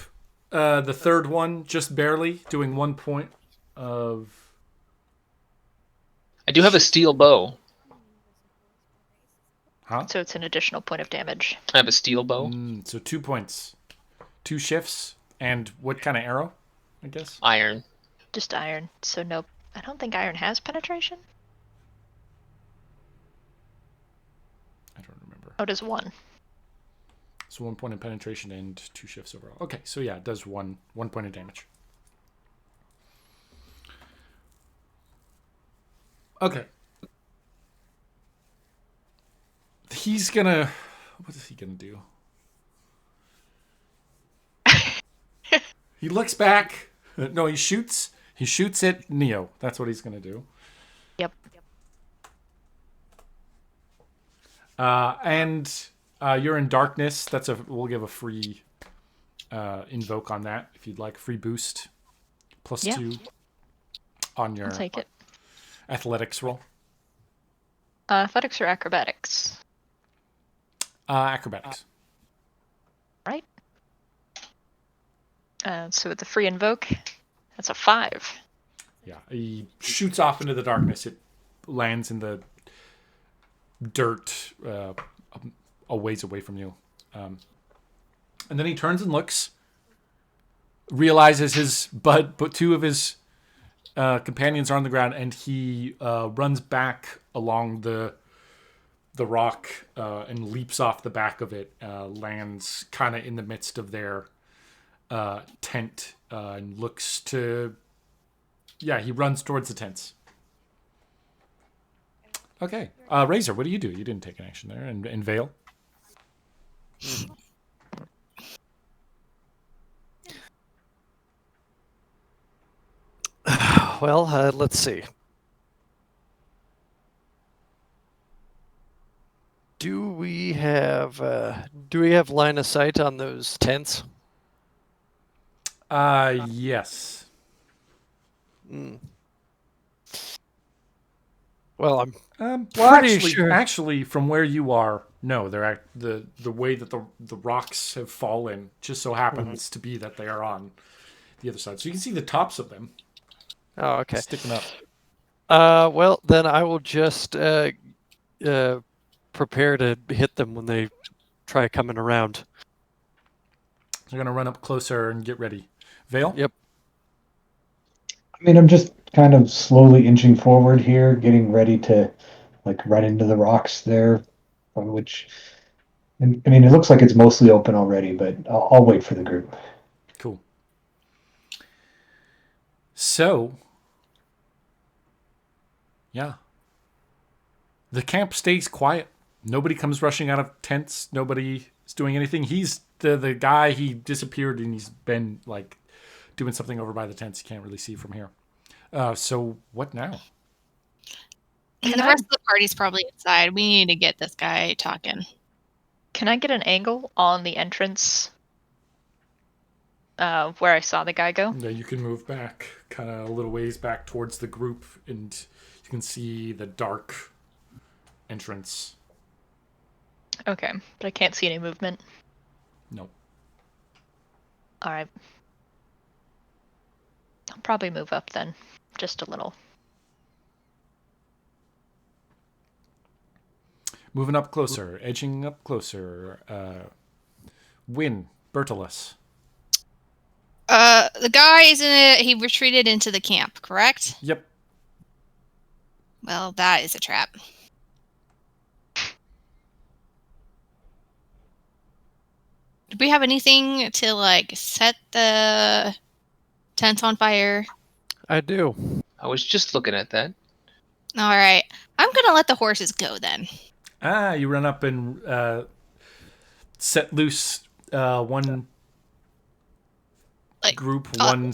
the third one just barely, doing 1 point of. I do have a steel bow. Huh? So it's an additional point of damage. I have a steel bow. So 2 points. 2 shifts. And what kind of arrow, I guess? Iron. Just iron. So no, I don't think iron has penetration. I don't remember. Oh, it is 1. So 1 point of penetration and 2 shifts overall. Okay, so yeah, it does one point of damage. Okay. He's gonna. What is he gonna do? He looks back. No, he shoots. He shoots at Neo. That's what he's gonna do. Yep. And you're in darkness. We'll give a free invoke on that if you'd like. Free boost. Plus Yeah. 2 on your I'll take it. athletics roll. Athletics or acrobatics? Acrobatics. Right. So with the free invoke, that's a 5. Yeah, he shoots off into the darkness. It lands in the dirt a ways away from you. And then he turns and looks, realizes but 2 of his companions are on the ground, and he runs back along the rock and leaps off the back of it, lands kind of in the midst of their tent, and looks to... Yeah, he runs towards the tents. Okay. Razor, what do? You didn't take an action there. And Vale? Well, let's see. Do we have line of sight on those tents? Yes. Well, I'm Well, pretty sure. Actually, from where you are, no. They're the way that the rocks have fallen just so happens to be that they are on the other side, so you can see the tops of them. Oh, okay. Sticking up. Well, then I will just prepare to hit them when they try coming around. They're gonna run up closer and get ready. Vale? Yep. I mean, I'm just kind of slowly inching forward here, getting ready to run into the rocks there, which, I mean, it looks like it's mostly open already, but I'll wait for the group. Cool. So, yeah. The camp stays quiet. Nobody comes rushing out of tents. Nobody is doing anything. He's the guy, he disappeared and he's been doing something over by the tents. You can't really see from here. So what now? And the rest of the party's probably inside. We need to get this guy talking. Can I get an angle on the entrance where I saw the guy go? Yeah, you can move back kind of a little ways back towards the group, and you can see the dark entrance. Okay, but I can't see any movement. No. All right. I'll probably move up then, just a little. Moving up closer, edging up closer. Win, Bertolus. The guy he retreated into the camp, correct? Yep. Well, that is a trap. Do we have anything to set the tents on fire? I do. I was just looking at that. All right. I'm going to let the horses go then. You run up and set loose one group, a line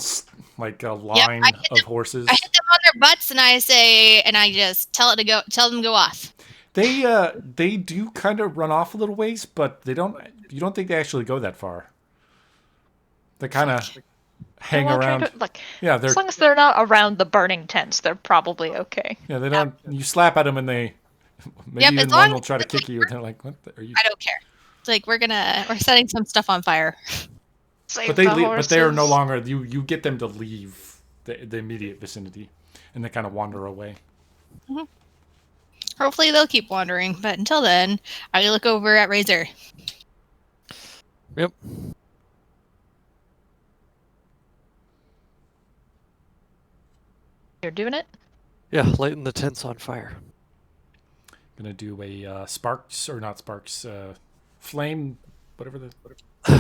I of horses. hit them on their butts, and I say, and I just tell them to go off. They do kind of run off a little ways, but they don't. You don't think they actually go that far. They kind of hang Well, around. like, Yeah, they're as long as they're not around the burning tents, they're probably okay. yeah. They don't. You slap at them and they maybe Yep, even as one long will as try to it's kick like you. And they're like, "What are you?" I don't care. It's like we're setting some stuff on fire. Save But they the leave, but they are no horses. longer. You get them to leave the immediate vicinity, and they kind of wander away. Hopefully they'll keep wandering, but until then, I look over at Razor. Yep. You're doing it? Yeah, lighting the tents on fire. Gonna do a sparks or not sparks, flame, whatever the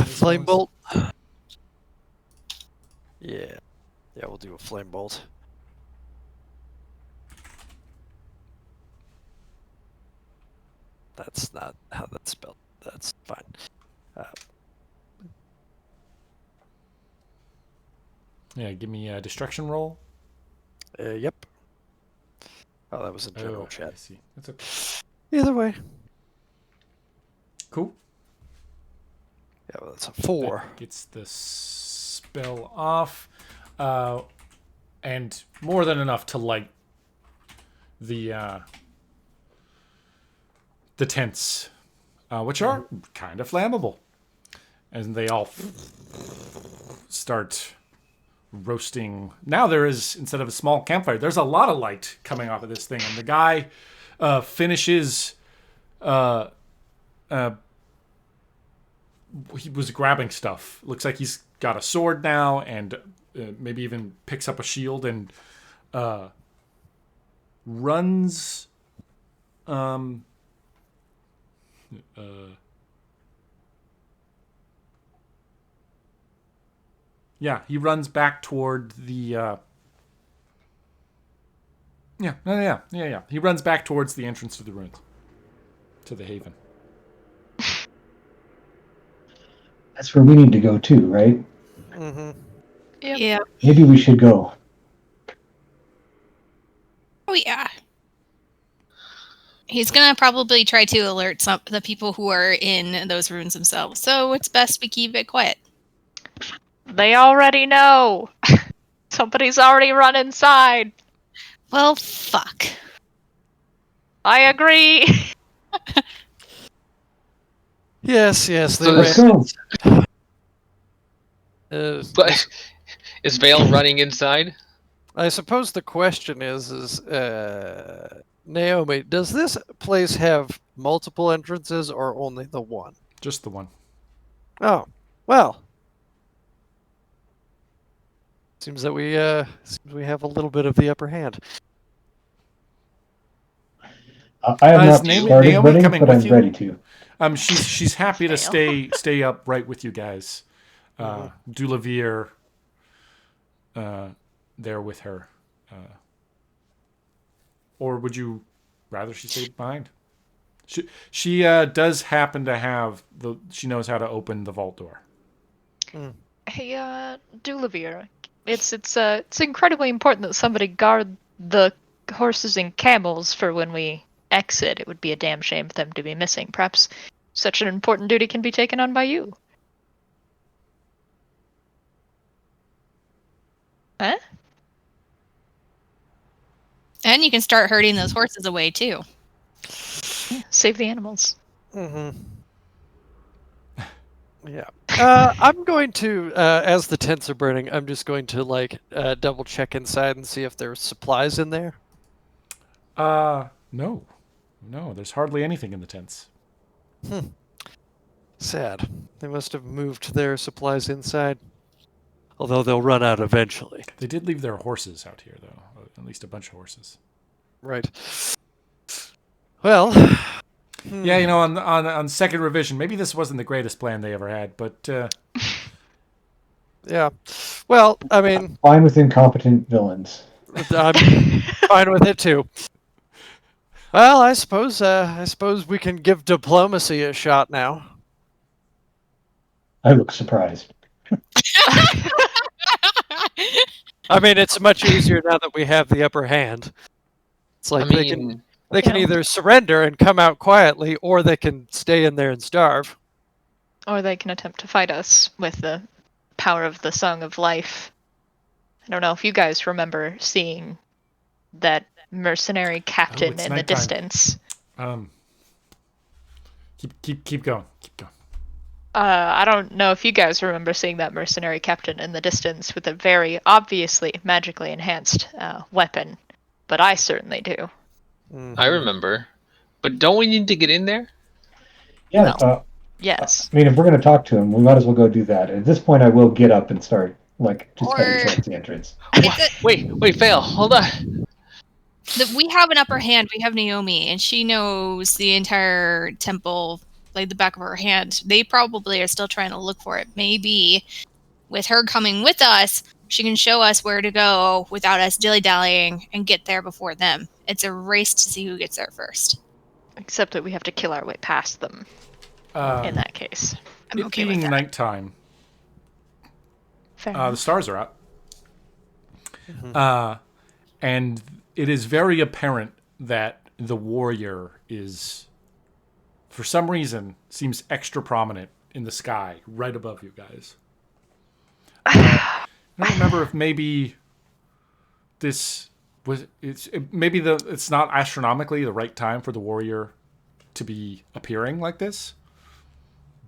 Flame bolt. Yeah. Yeah, we'll do a flame bolt. That's not how that's spelled. That's fine. Yeah, give me a destruction roll. Yep. Oh, that was in general I chat. see. That's okay. Either way. Cool. Yeah, well, that's a 4. That gets the spell off, and more than enough to light the tents, which are kind of flammable, and they all start roasting. Now there is, instead of a small campfire, there's a lot of light coming off of this thing, and the guy finishes. He was grabbing stuff. Looks like he's got a sword now, and maybe even picks up a shield and runs. Yeah, he runs back toward the. Yeah. He runs back towards the entrance to the ruins, to the haven. That's where we need to go too, right? Mm-hmm. Yep. Yeah. Maybe we should go. Oh yeah. He's gonna probably try to alert the people who are in those ruins themselves. So it's best we keep it quiet. They already know. Somebody's already run inside. Well, fuck. I agree. Yes, yes. They So Let's ran. go. But is Vale running inside? I suppose the question is Naomi, does this place have multiple entrances or only the one? Just the one. Oh, well. Seems that we have a little bit of the upper hand. I have Is not Naomi started coming running, but with I'm you? ready to. She's happy to Fail. stay up right with you guys. Dulavir, there with her. Or would you rather she stayed behind? She does happen to have she knows how to open the vault door. Hey, Dulavir, it's incredibly important that somebody guard the horses and camels for when we exit. It would be a damn shame for them to be missing. Perhaps such an important duty can be taken on by you. Huh? And you can start herding those horses away too. Yeah, save the animals. Mm-hmm. Yeah. I'm going to, as the tents are burning, I'm just going to double check inside and see if there's supplies in there. No, there's hardly anything in the tents. Sad. They must have moved their supplies inside. Although they'll run out eventually. They did leave their horses out here, though. At least a bunch of horses. Right. Well. Yeah, on second revision, maybe this wasn't the greatest plan they ever had, but Yeah. Well, I mean, Fine with incompetent villains. I'm fine with it too. Well, I suppose we can give diplomacy a shot now. I look surprised. I mean, it's much easier now that we have the upper hand. It's I like mean, they can You know. either surrender and come out quietly, or they can stay in there and starve. Or they can attempt to fight us with the power of the Song of Life. I don't know if you guys remember seeing that mercenary captain it's in the nighttime. distance. Keep going. Keep going. I don't know if you guys remember seeing that mercenary captain in the distance with a very obviously magically enhanced weapon, but I certainly do. I remember. But don't we need to get in there? Yeah. Yes. I mean, if we're going to talk to him, we might as well go do that. At this point, I will get up and start, just heading Or- towards the entrance. Wait, Fail, hold on. We have an upper hand. We have Naomi, and she knows the entire temple like the back of her hand. They probably are still trying to look for it. Maybe with her coming with us, she can show us where to go without us dilly-dallying and get there before them. It's a race to see who gets there first. Except that we have to kill our way past them in that case. I'm It okay with being that. nighttime, Fair the enough. stars are out. And it is very apparent that the warrior is, for some reason, seems extra prominent in the sky right above you guys. I don't remember if maybe this was it's not astronomically the right time for the warrior to be appearing like this,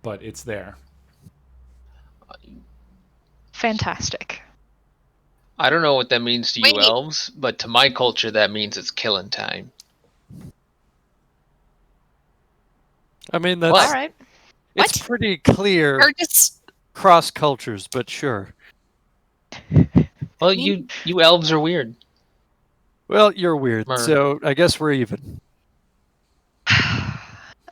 but it's there. Fantastic. I don't know what that means to you Wait. elves, but to my culture that means it's killing time. I mean, What? that's All right. it's What? pretty clear Or just cross cultures, but sure. Well, you elves are weird. Well, you're weird, Mer. so I guess we're even.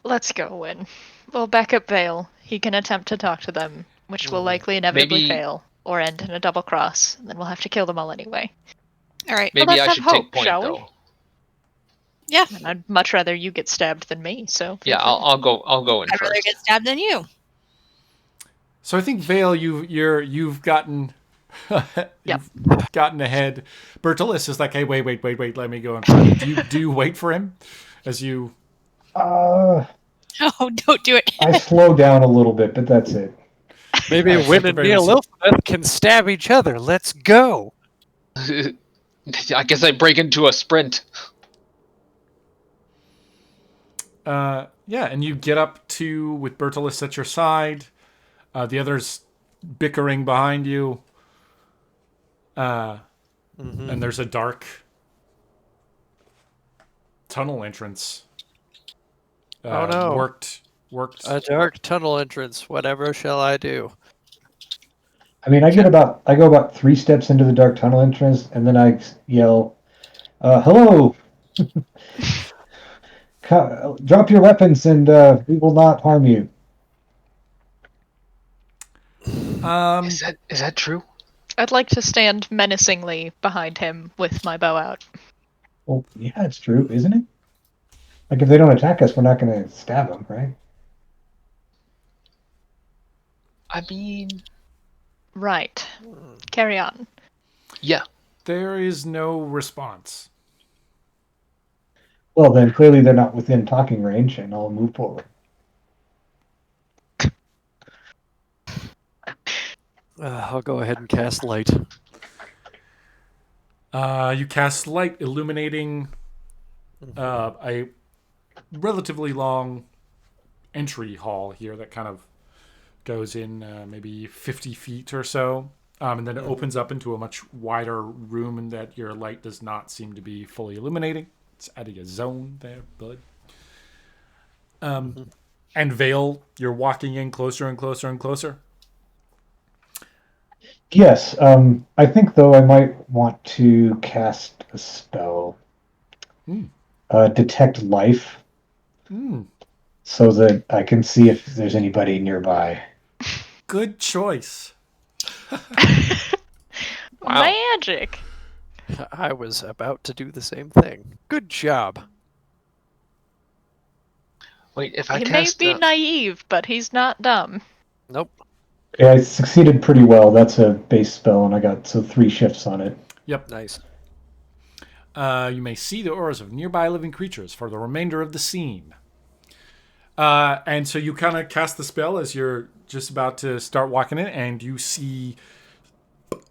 Let's go, Win. We'll back up Vale. He can attempt to talk to them, which will likely inevitably Maybe- fail or end in a double cross. And then we'll have to kill them all anyway. all right. Maybe let's I have should hope, take point shall we? though. Yeah, And I'd much rather you get stabbed than me. So feel Yeah, free. I'll go in I'd rather first. get stabbed than you. So I think Vale, you've gotten you've gotten ahead. Bertolus is like, hey, wait, let me go in front. Do you wait for him as you? Oh, don't do it. I slow down a little bit, but that's it. Maybe Alright, Win so and very Neil simple. Ilfeth can stab each other. Let's go. I guess I break into a sprint. Yeah, and you get up to with Bertolus at your side, the others bickering behind you, and there's a dark tunnel entrance. Oh, no. Worked. A dark tunnel entrance. Whatever shall I do? I mean, I go about 3 steps into the dark tunnel entrance, and then I yell, "Hello! Drop your weapons, and we will not harm you." Is that true? I'd like to stand menacingly behind him with my bow out. Well, yeah, it's true, isn't it? Like, if they don't attack us, we're not going to stab them, right? I mean, Right. Carry on. yeah. There is no response. Well, then clearly they're not within talking range, and I'll move forward. I'll go ahead and cast light. You cast light, illuminating a relatively long entry hall here that kind of goes in maybe 50 feet or so. And then it opens up into a much wider room, and that your light does not seem to be fully illuminating. It's adding a zone there, bud. And Vale, you're walking in closer and closer and closer. Yes, I think, though, I might want to cast a spell. Detect life, so that I can see if there's anybody nearby. Good choice. Wow. Magic. I was about to do the same thing. Good job. Wait, if I He may cast be naive, but he's not dumb. Nope. Yeah, I succeeded pretty well. That's a base spell, and I got 3 shifts on it. Yep. Nice. You may see the auras of nearby living creatures for the remainder of the scene. And so you kind of cast the spell as you're just about to start walking in, and you see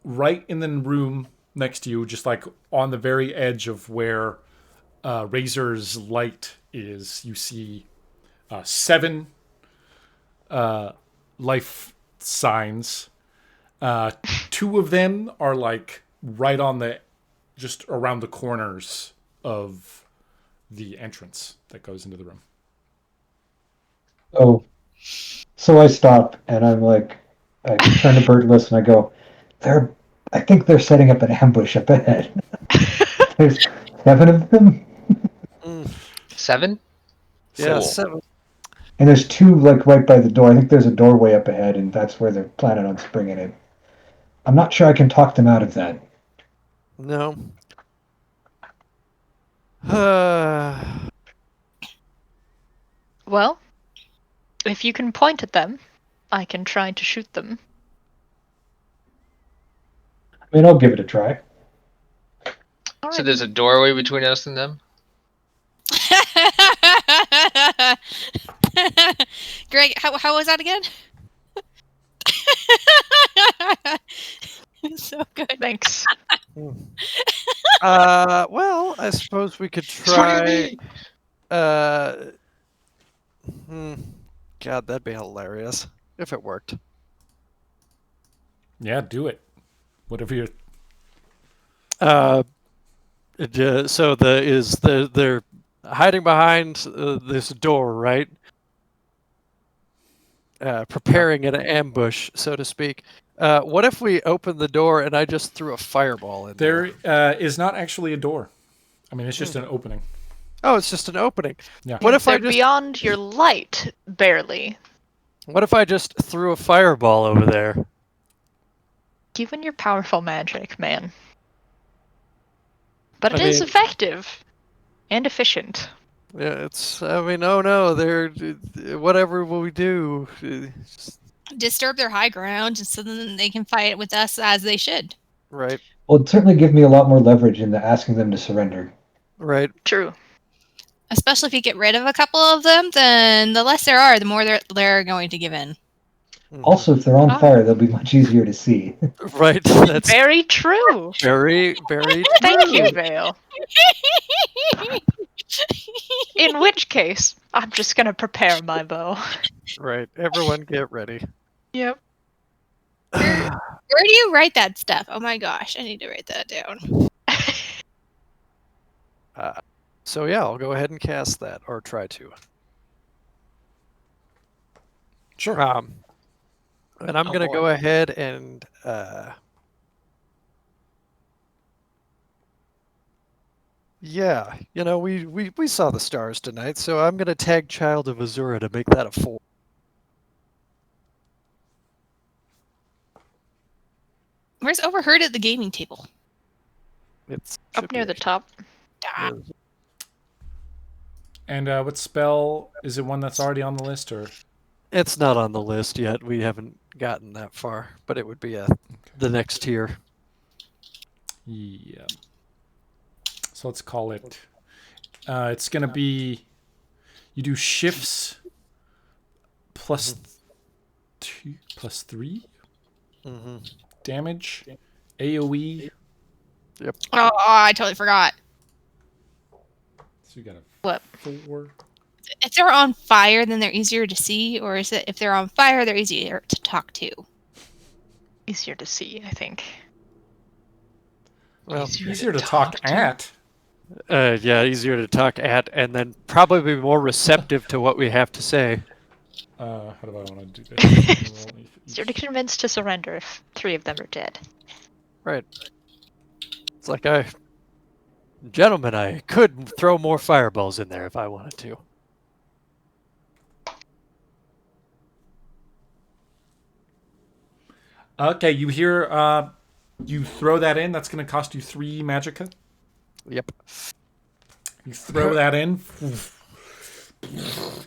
right in the room next to you, just like on the very edge of where Razor's light is, you see 7 life signs. 2 of them are like right on just around the corners of the entrance that goes into the room. Oh, so I stop and I'm like, I turn to Birdless and I go, I think they're setting up an ambush up ahead. There's 7 of them, 7? Yeah, Cool. 7. and there's 2 like right by the door. I think there's a doorway up ahead, and that's where they're planning on springing it. I'm not sure I can talk them out of that. No. Well, if you can point at them, I can try to shoot them. I mean, I'll give it a try. All So right. there's a doorway between us and them? Greg, how was that again? So good. Thanks. Well, I suppose we could try. God, that'd be hilarious if it worked. Yeah, do it. Whatever you're. So they're hiding behind this door, right? Preparing an ambush, so to speak. What if we open the door and I just threw a fireball in there? There is not actually a door. I mean, it's just an opening. Oh, it's just an opening. Yeah. What if I They're just beyond your light, barely. What if I just threw a fireball over there? Given your powerful magic, man. But I it is mean- effective and efficient. Yeah, it's. I mean, oh no, they're. Whatever will we do? Disturb their high ground so then they can fight with us as they should. Right, Well, it'd certainly give me a lot more leverage in asking them to surrender. right. True. Especially if you get rid of a couple of them, then the less there are, the more they're going to give in. Mhm. Also, if they're on fire, they'll be much easier to see. Right. That's Very true. very, very. Thank you, Vale. In which case, I'm just gonna prepare my bow. Right. Everyone, get ready. Yep. Where do you write that stuff? Oh my gosh, I need to write that down. So yeah, I'll go ahead and cast that, or try to. Sure. And I'm Oh, gonna boy. go ahead and yeah, you know, we saw the stars tonight, so I'm gonna tag Child of Azura to make that a 4. Where's Overheard at the gaming table? It's Up should near be the top. Ah, And what spell is it? One that's already on the list, or It's not on the list yet. We haven't gotten that far, but it would be the next tier. yeah? So let's call it. It's gonna be. You do shifts plus 2 plus 3 Mm-hmm. damage, AOE. oh, I totally forgot. So you got a What? 4. If they're on fire, then they're easier to see, or is it if they're on fire, they're easier to talk to? Easier to see, I think. Well, Easier to talk at. yeah, easier to talk at, and then probably be more receptive to what we have to say. How do I want to do this? Easier to convince to surrender if 3 of them are dead. Right. It's like gentlemen, I could throw more fireballs in there if I wanted to. Okay, you hear. You throw that in. That's going to cost you 3 magicka. Yep. You throw that in.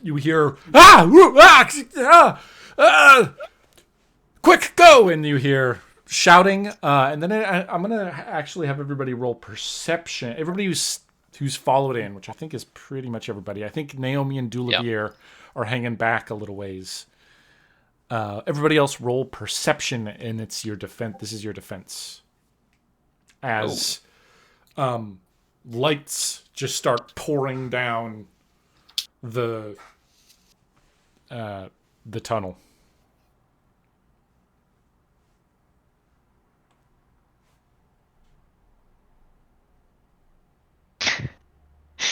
You hear ah, woo, ah, ah, ah. quick, go! And you hear shouting, and then I'm gonna actually have everybody roll perception. Everybody who's followed in, which I think is pretty much everybody. I think Naomi and Dulavere are hanging back a little ways. Everybody else roll perception, and it's your defense. This is your defense. As lights just start pouring down the tunnel.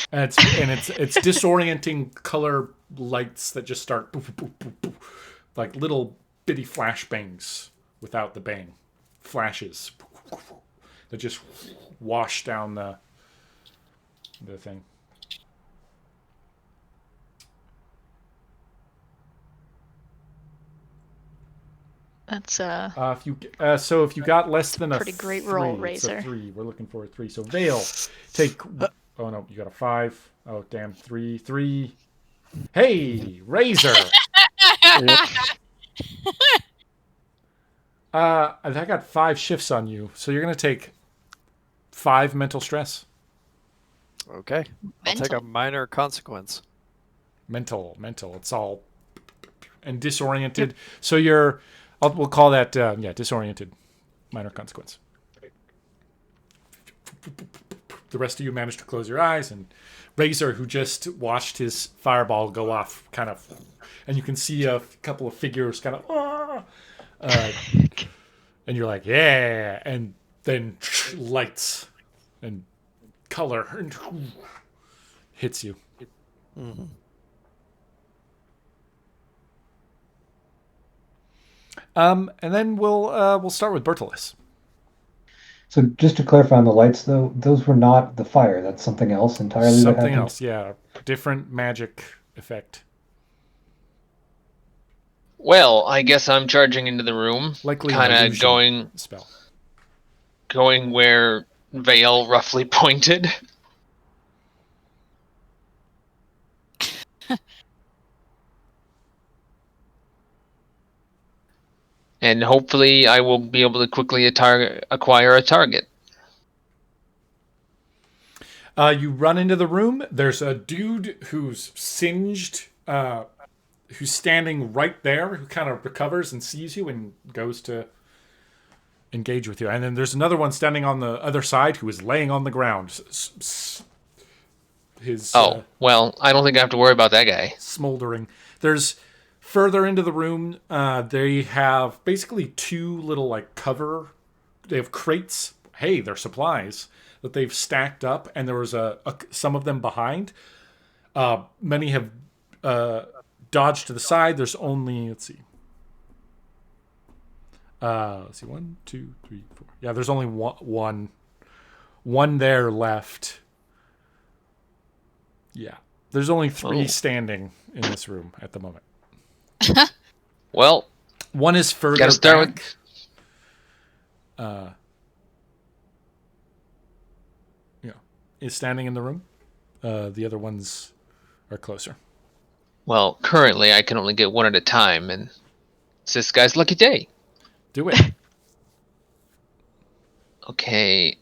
And it's disorienting color lights that just start poof, poof, poof, poof, like little bitty flashbangs without the bang, flashes that just wash down the thing. That's if you got less than a pretty great roll, three, it's a Razor. 3. We're looking for a 3. So Vale, take. Oh no, you got a 5. Oh damn, 3. Hey, Razor. I got 5 shifts on you, so you're gonna take 5 mental stress. Okay. I'll take a minor consequence. Mental. It's all and disoriented. So we'll call that disoriented. Minor consequence. The rest of you managed to close your eyes, and Razor, who just watched his fireball go off, kind of, and you can see a couple of figures kind of, and you're like, yeah, and then lights and color and hits you. Mm-hmm. And then we'll start with Bertilis. So just to clarify on the lights, though, those were not the fire. That's something else entirely. that Something happened? else, yeah, different magic effect. Well, I guess I'm charging into the room, Likely an kind of illusion going spell. where Vale roughly pointed. And hopefully I will be able to quickly acquire a target. You run into the room. There's a dude who's singed, who's standing right there, who kind of recovers and sees you and goes to engage with you. And then there's another one standing on the other side who is laying on the ground. Well, I don't think I have to worry about that guy. Smoldering. There's further into the room, they have basically 2 little they have crates. Hey, they're supplies that they've stacked up, and there was some of them behind. Many have dodged to the side. There's only, let's see, 1, 2, 3, 4. Yeah, there's only one there left. Yeah, there's only 3 standing in this room at the moment. Well, one is further gotta start back. Is standing in the room. The other ones are closer. Well, currently I can only get one at a time, and it's this guy's lucky day. Do it. Okay.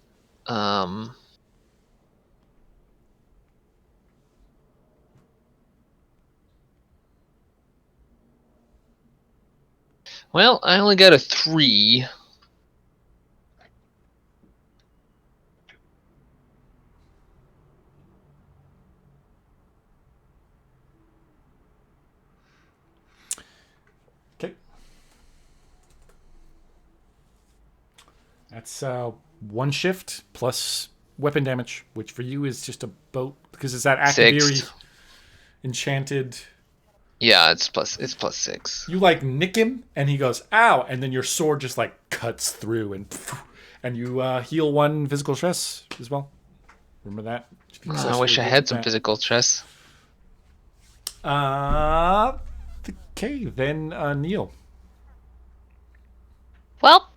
Well, I only got a 3. Okay. That's 1 shift plus weapon damage, which for you is just a boat because it's that Akaviri 6. enchanted. Yeah, it's plus 6. You nick him, and he goes ow, and then your sword just cuts through, and you heal 1 physical stress as well. Remember that? I wish I had some physical stress. Okay, then Neil. Well,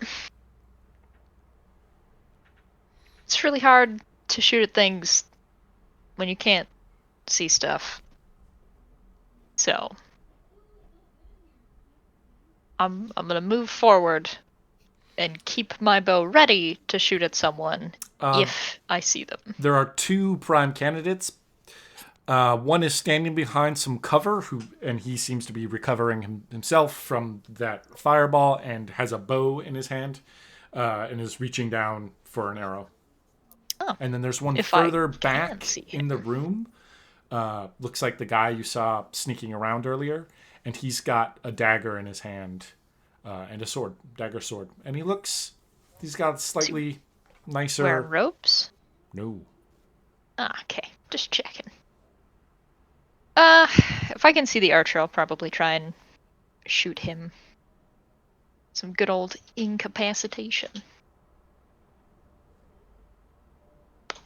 it's really hard to shoot at things when you can't see stuff. So, I'm gonna move forward and keep my bow ready to shoot at someone if I see them. There are 2 prime candidates. One is standing behind some cover, and he seems to be recovering himself from that fireball, and has a bow in his hand, and is reaching down for an arrow. Oh, and then there's one if I further can back see in the room. Looks like the guy you saw sneaking around earlier, and he's got a dagger in his hand, and a sword, dagger sword, and he's got slightly nicer. Wearing ropes? No. Ah, okay. Just checking. If I can see the archer, I'll probably try and shoot him. Some good old incapacitation.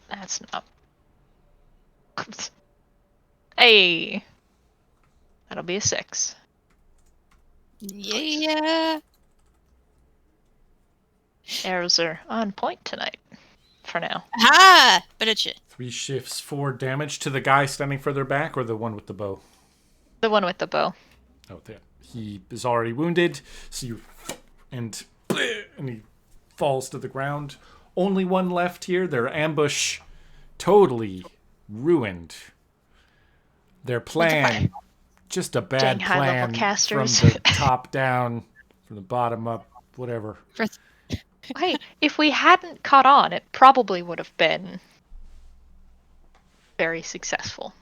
That's not. Hey! That'll be a 6. Yeah. Arrows are on point tonight. For now. Ah, but it's 3 shifts, 4 damage to the guy standing further back, or the one with the bow? The one with the bow. Oh, yeah. He is already wounded, so you and he falls to the ground. Only one left here. Their ambush totally ruined. Their plan, just a bad Dang high-level plan casters. from the top down, from the bottom up, whatever. Wait, if we hadn't caught on, it probably would have been very successful.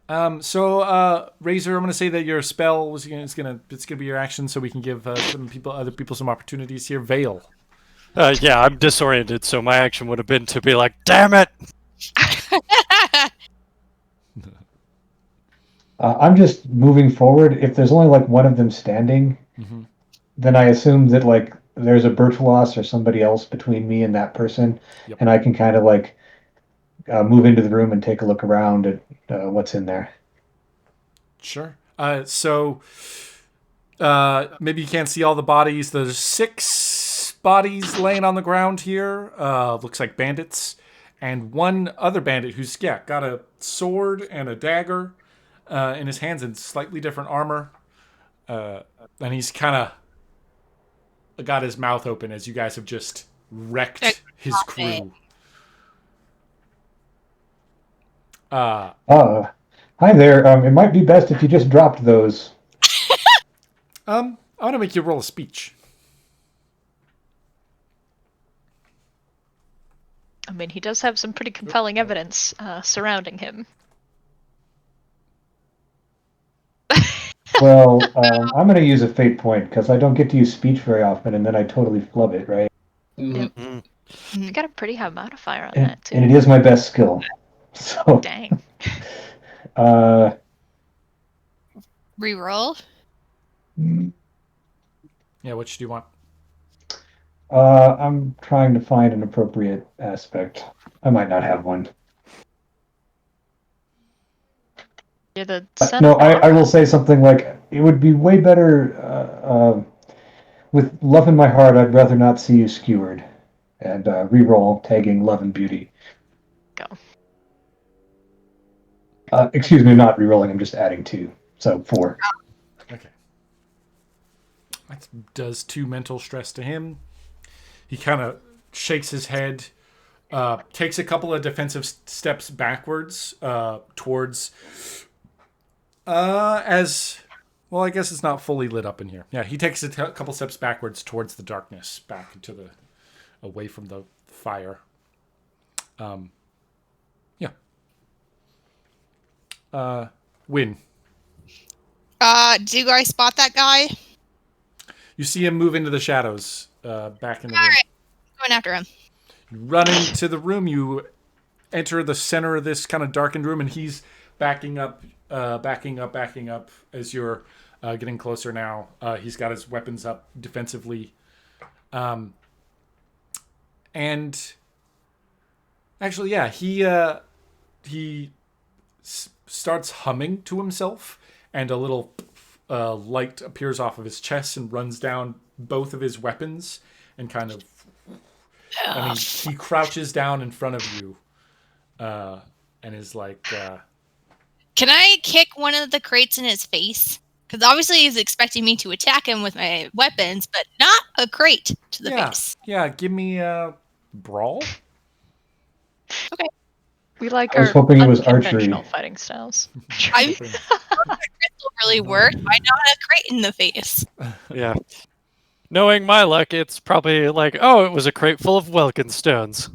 So Razor, I'm gonna say that your spell it's gonna be your action, so we can give other people some opportunities here. Veil. Yeah, I'm disoriented, so my action would have been to be like, damn it! I'm just moving forward. If there's only like one of them standing, then I assume that like there's a Bertoloss or somebody else between me and that person, Yep. and I can kind of like move into the room and take a look around at what's in there. Sure. So maybe you can't see all the bodies. There's 6 bodies laying on the ground here. Looks like bandits, and one other bandit who's got a sword and a dagger in his hands and slightly different armor. And he's kind of got his mouth open as you guys have just wrecked his crew. Hi there. It might be best if you just dropped those. I want to make you roll a speech. I mean, he does have some pretty compelling evidence surrounding him. Well, I'm going to use a fate point because I don't get to use speech very often, and then I totally flub it, right? Mhm. You got a pretty high modifier on And, that, too. and it is my best skill. So, Dang. Reroll. Yeah, which do you want? I'm trying to find an appropriate aspect. I might not have one. You're the No, I will say something like, it would be way better, with love in my heart, I'd rather not see you skewered. And re-roll, tagging love and beauty. Go. Excuse me, not re-rolling, I'm just adding 2. So 4. Okay. That does 2 mental stress to him. He kind of shakes his head, takes a couple of defensive steps backwards towards... as... Well, I guess it's not fully lit up in here. Yeah, he takes a couple steps backwards towards the darkness, back into the... away from the fire. Yeah. Win. Do I spot that guy? You see him move into the shadows, back in the room. All right, going after him. You run into the room. You enter the center of this kind of darkened room, and he's backing up as you're getting closer now. He's got his weapons up defensively. And actually, yeah, he starts humming to himself, and a little light appears off of his chest and runs down both of his weapons, and kind of, he crouches down in front of you, and is like, Can I kick one of the crates in his face? Because obviously he's expecting me to attack him with my weapons, but not a crate to the Yeah. face. Yeah, give me a brawl. We like I was our hoping it was unconventional archery. fighting styles. I crystal really worked. Why not a crate in the face? Yeah. Knowing my luck, it's probably like, oh, it was a crate full of Welkin stones.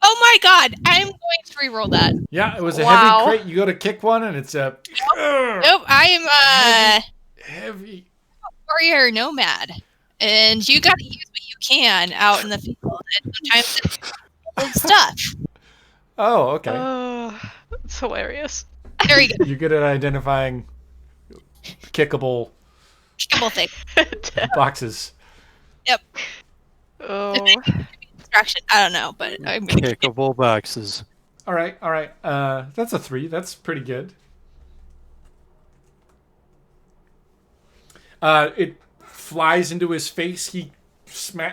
Oh my god! I'm going to re-roll that. Yeah, it was a Wow. heavy crate. You go to kick one, and it's a Nope, I am heavy. warrior nomad, and you got to use what you can out in the field, and sometimes it's old stuff. Oh, okay. It's hilarious. There you go. You're good at identifying kickable Kickable thing. boxes. Oh. Distraction. I don't know, but I'm gonna Kickable boxes. All right. That's a 3. That's pretty good. It flies into his face. He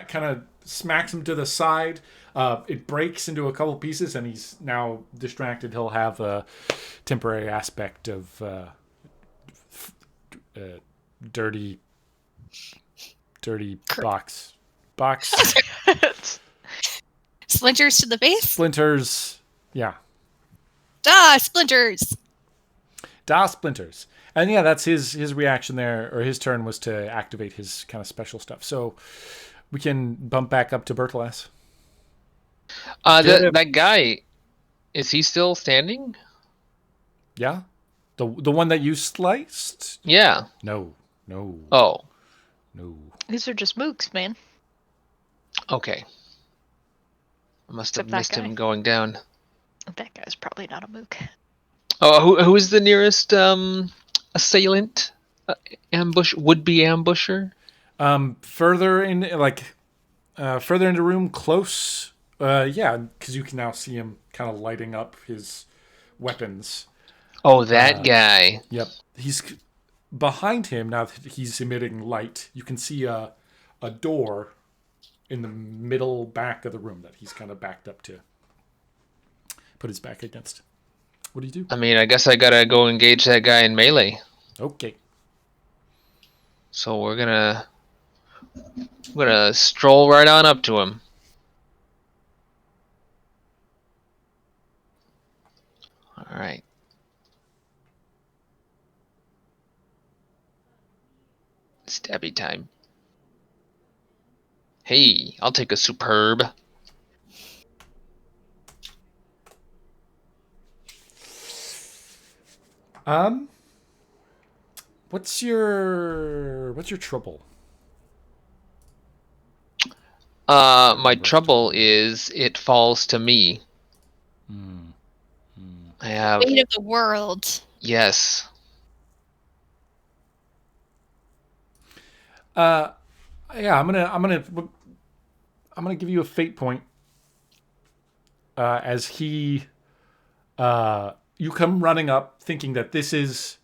kind of smacks him to the side. It breaks into a couple pieces, and he's now distracted. He'll have a temporary aspect of dirty box splinters to the face. splinters. Yeah, Splinters. splinters. And yeah, that's his reaction there, or his turn was to activate his kind of special stuff. So we can bump back up to Bertolaz. That guy, is he still standing? Yeah, the one that you sliced. Yeah. No. Oh, No. These are just mooks, man. okay. I must have Except that missed guy. him going down. That guy's probably not a mook. Oh, who is the nearest assailant? Would-be ambusher? Further in, further into the room, close. Yeah, because you can now see him kind of lighting up his weapons. Oh, that guy. Yep, he's behind him now that he's emitting light. You can see a door in the middle back of the room that he's kind of backed up to. Put his back against. What do you do? I mean, I guess I gotta go engage that guy in melee. Okay. So we're gonna stroll right on up to him. All right. Stabby time. Hey, I'll take a superb. What's your trouble? My trouble is it falls to me. I have Fate of the world. yes. Yeah, I'm gonna give you a fate point. As you come running up, thinking that this is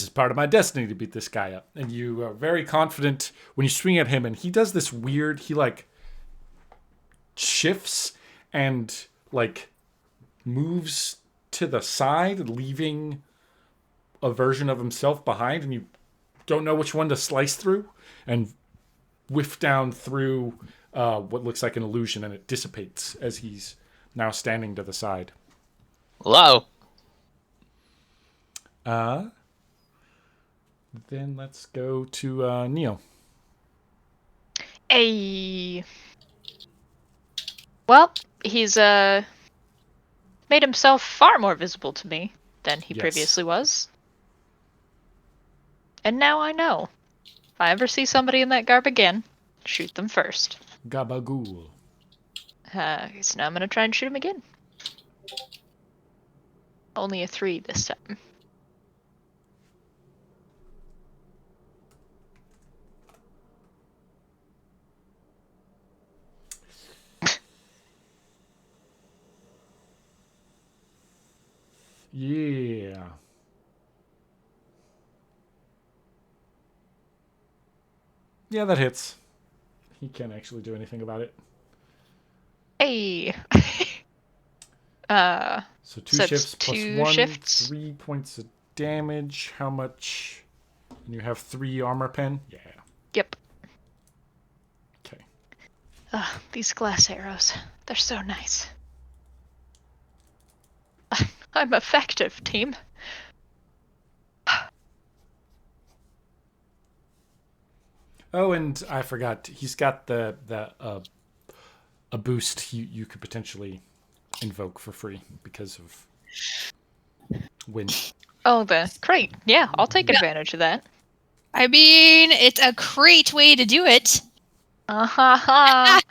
part of my destiny to beat this guy up, and you are very confident when you swing at him, and he does this weird. He shifts and moves to the side, leaving a version of himself behind, and you don't know which one to slice through, and whiff down through what looks like an illusion, and it dissipates as he's now standing to the side. Hello. Then let's go to Neo. Hey. Well, he's made himself far more visible to me than he Yes. previously was. And now I know. If I ever see somebody in that garb again, shoot them first. Gabagool. So now I'm gonna try and shoot him again. Only a 3 this time. Yeah. Yeah, that hits. He can't actually do anything about it. Hey. So two So it's shifts plus 2 1, shifts? 3 points of damage. How much? And you have 3 armor pen? Yeah. Yep. Okay. These glass arrows. They're so nice. I'm effective, team. Oh, and I forgot. He's got a boost you could potentially invoke for free because of wind. Oh, the crate. Yeah, I'll take advantage of that. I mean, it's a great way to do it. Ha.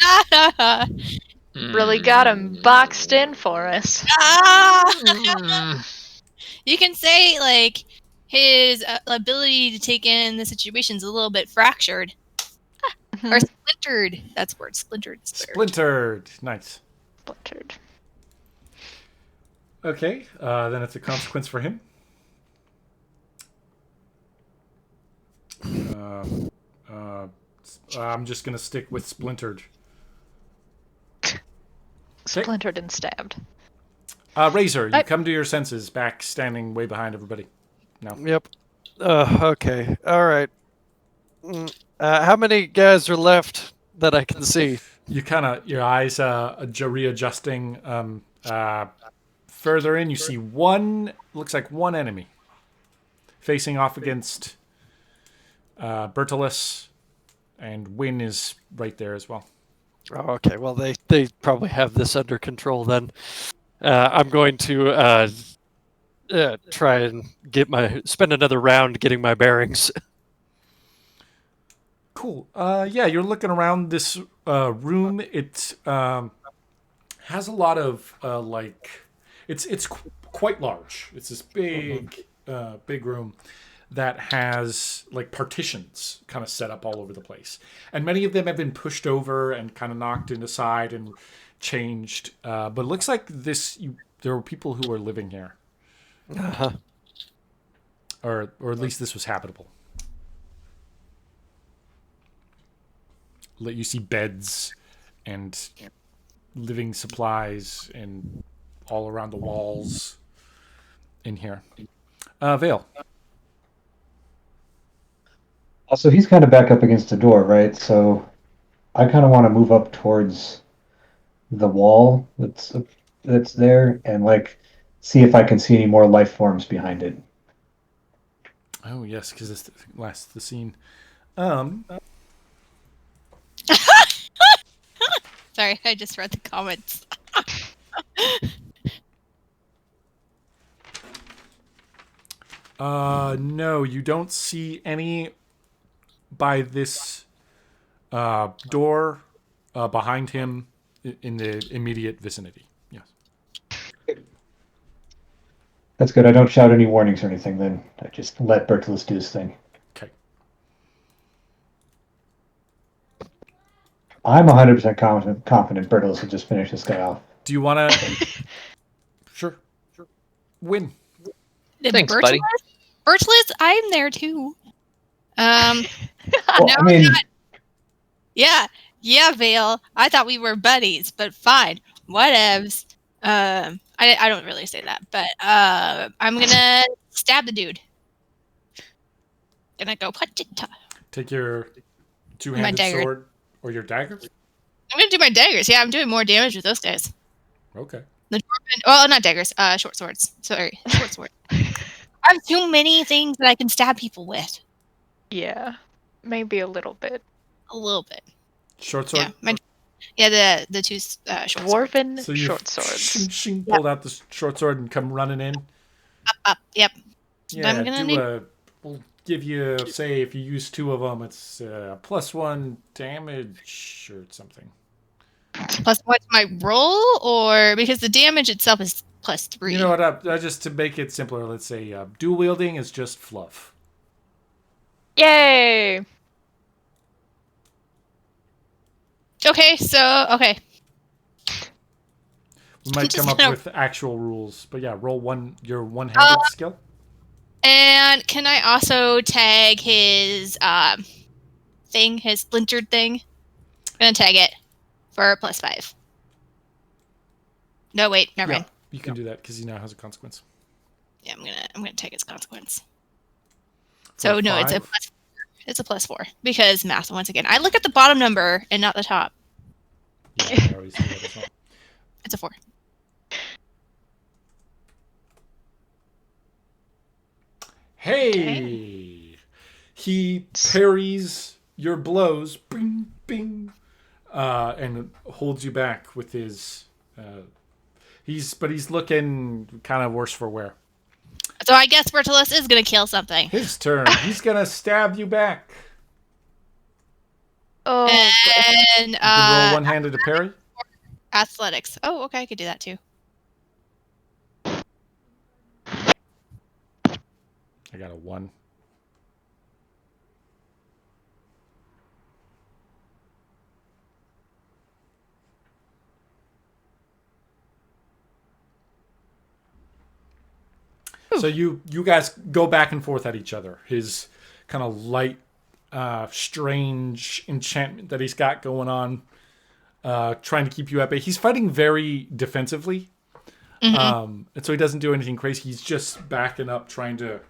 Really got him boxed in for us. You can say, like, his ability to take in the situation's a little bit fractured. Or splintered. That's the word. Splintered. Splintered. Nice. Splintered. Okay, then it's a consequence for him. I'm just gonna stick with splintered. Splintered and stabbed. Razor, you come to your senses, back standing way behind everybody. No. Yep. Okay. All right. How many guys are left that I can see? You kind of your eyes readjusting. Further in, you see looks like one enemy facing off against Bertolus, and Wynn is right there as well. Oh, okay. Well, they probably have this under control then. I'm going to try and spend another round getting my bearings. Cool. Yeah, you're looking around this room. It has a lot of it's quite large. It's this big room that has like partitions kind of set up all over the place, and many of them have been pushed over and kind of knocked into side and changed. But it looks like there were people who were living here, or at least this was habitable. You see beds and living supplies and all around the walls in here. Vale. Also, he's kind of back up against the door, right? So I kind of want to move up towards the wall that's there and like see if I can see any more life forms behind it. Oh yes, because it's the scene. Sorry, I just read the comments. No, you don't see any by this door behind him in the immediate vicinity. Yes. That's good. I don't shout any warnings or anything then. I just let Bertolus do his thing. Okay. I'm 100% confident Bertolus will just finish this guy off. Do you want to? Sure. Win. Thanks, buddy. Bertolus, I'm there too. Well, No, I mean, not. Yeah, Vale. I thought we were buddies, but fine, whatevs. I don't really say that, but I'm gonna stab the dude. Gonna go punch it. Take your two-handed dagger. sword or your dagger. I'm gonna do my daggers. Yeah, I'm doing more damage with those guys. Okay. Well, not daggers. Short swords. Sorry, short sword. I have too many things that I can stab people with. Yeah, maybe a little bit. A little bit. Short sword. Yeah, the two short swords. Dwarven So you short swords. pulled out the short sword and come running in. Up. Yep. Yeah, I'm gonna we'll give you, say, if you use 2 of them, it's +1 damage or something. Plus what's my roll, or because the damage itself is +3. You know what? Just to make it simpler, let's say dual wielding is just fluff. Yay! Okay. We might Just come up gonna- with actual rules, but yeah, roll your one-handed skill. And can I also tag his thing, his splintered thing? I'm gonna tag it for +5. No, wait, never mind. You can do that because he now has a consequence. Yeah, I'm gonna take its consequence. So For no, it's a five? plus. It's a +4 because math once again. I look at the bottom number and not the top. Yeah, I always do that as well. It's a 4. Hey! He parries your blows, bing, bing, and holds you back with his. He's looking kind of worse for wear. So I guess Bertolus is gonna kill something. His turn. He's gonna stab you back. Oh, boy. And You can roll one-handed to parry. athletics. Oh, okay, I could do that too. I got a 1. So you guys go back and forth at each other. His kind of light, strange enchantment that he's got going on, trying to keep you at bay. He's fighting very defensively, and so he doesn't do anything crazy. He's just backing up, trying to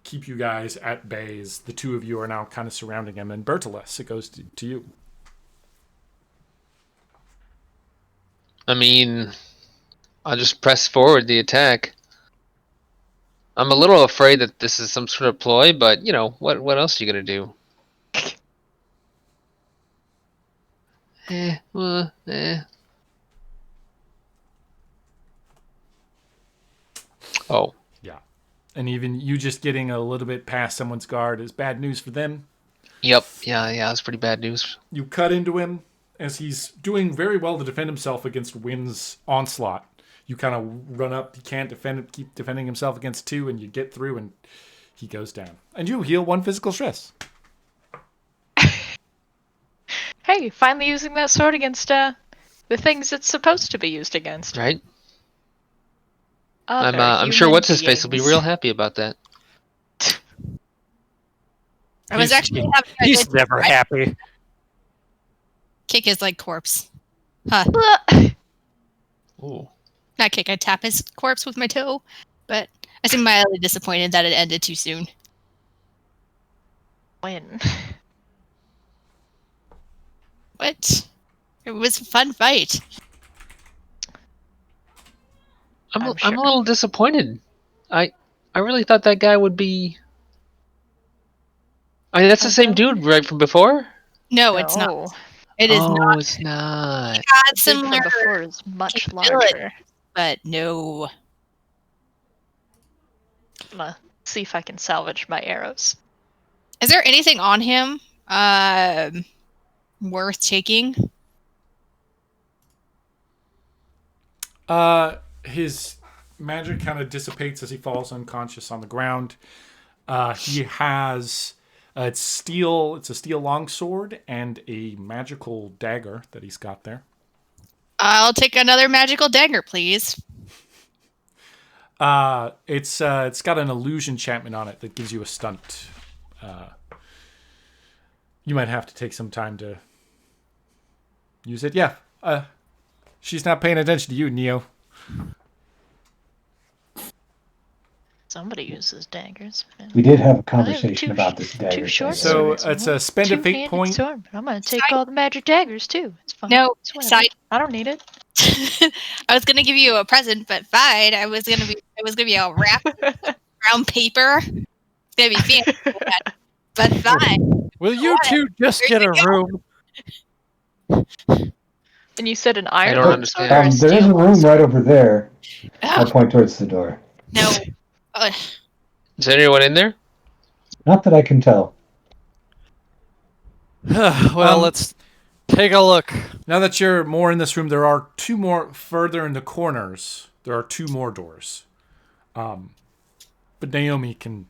keep you guys at bay. As the two of you are now kind of surrounding him. And Bertolus, it goes to you. I mean, I'll just press forward the attack. I'm a little afraid that this is some sort of ploy, but you know, what else are you gonna do? Oh, Yeah, and even you just getting a little bit past someone's guard is bad news for them. yep, yeah, that's pretty bad news. You cut into him as he's doing very well to defend himself against Wynn's onslaught. You kind of run up. He can't keep defending himself against 2, and you get through, and he goes down. And you heal 1 physical stress. Hey, finally using that sword against the things it's supposed to be used against. Right? Other I'm sure human what's his face will be beings. real happy about that. I was actually having a He's good never happy. kick his like corpse. Huh. Ooh. Not kick, I tap his corpse with my toe. But I seem mildly disappointed that it ended too soon. When? What? It was a fun fight. I'm I'm a sure. little disappointed. I really thought that guy would be. I mean, that's the same dude right from before. No, it's not. No. It is oh, not. it's not. Had The dude similar, from before is much capability. larger. but no. I'm gonna see if I can salvage my arrows. Is there anything on him worth taking? His magic kind of dissipates as he falls unconscious on the ground. He has it's a steel longsword and a magical dagger that he's got there. I'll take another magical dagger, please. It's got an illusion enchantment on it that gives you a stunt. You might have to take some time to use it. Yeah. She's not paying attention to you, Neo. Somebody uses daggers. Man. We did have a I conversation have about this dagger. two short thing. So swords. it's a spend a fate Two-handed point. sword. I'm gonna take all the magic daggers too. It's fine. No, It's whatever. side. I don't need it. I was gonna give you a present, but fine. It was gonna be a wrap brown paper. It's gonna be fancy, but fine. Will you two just There get you a go. room? And you said an iron don't sword understand. or a There is steel a room one? right over there. I Oh, point towards the door. no. Ugh. Is there anyone in there? Not that I can tell. Well, let's take a look. Now that you're more in this room, there are 2 more further in the corners. There are 2 more doors. But Naomi can.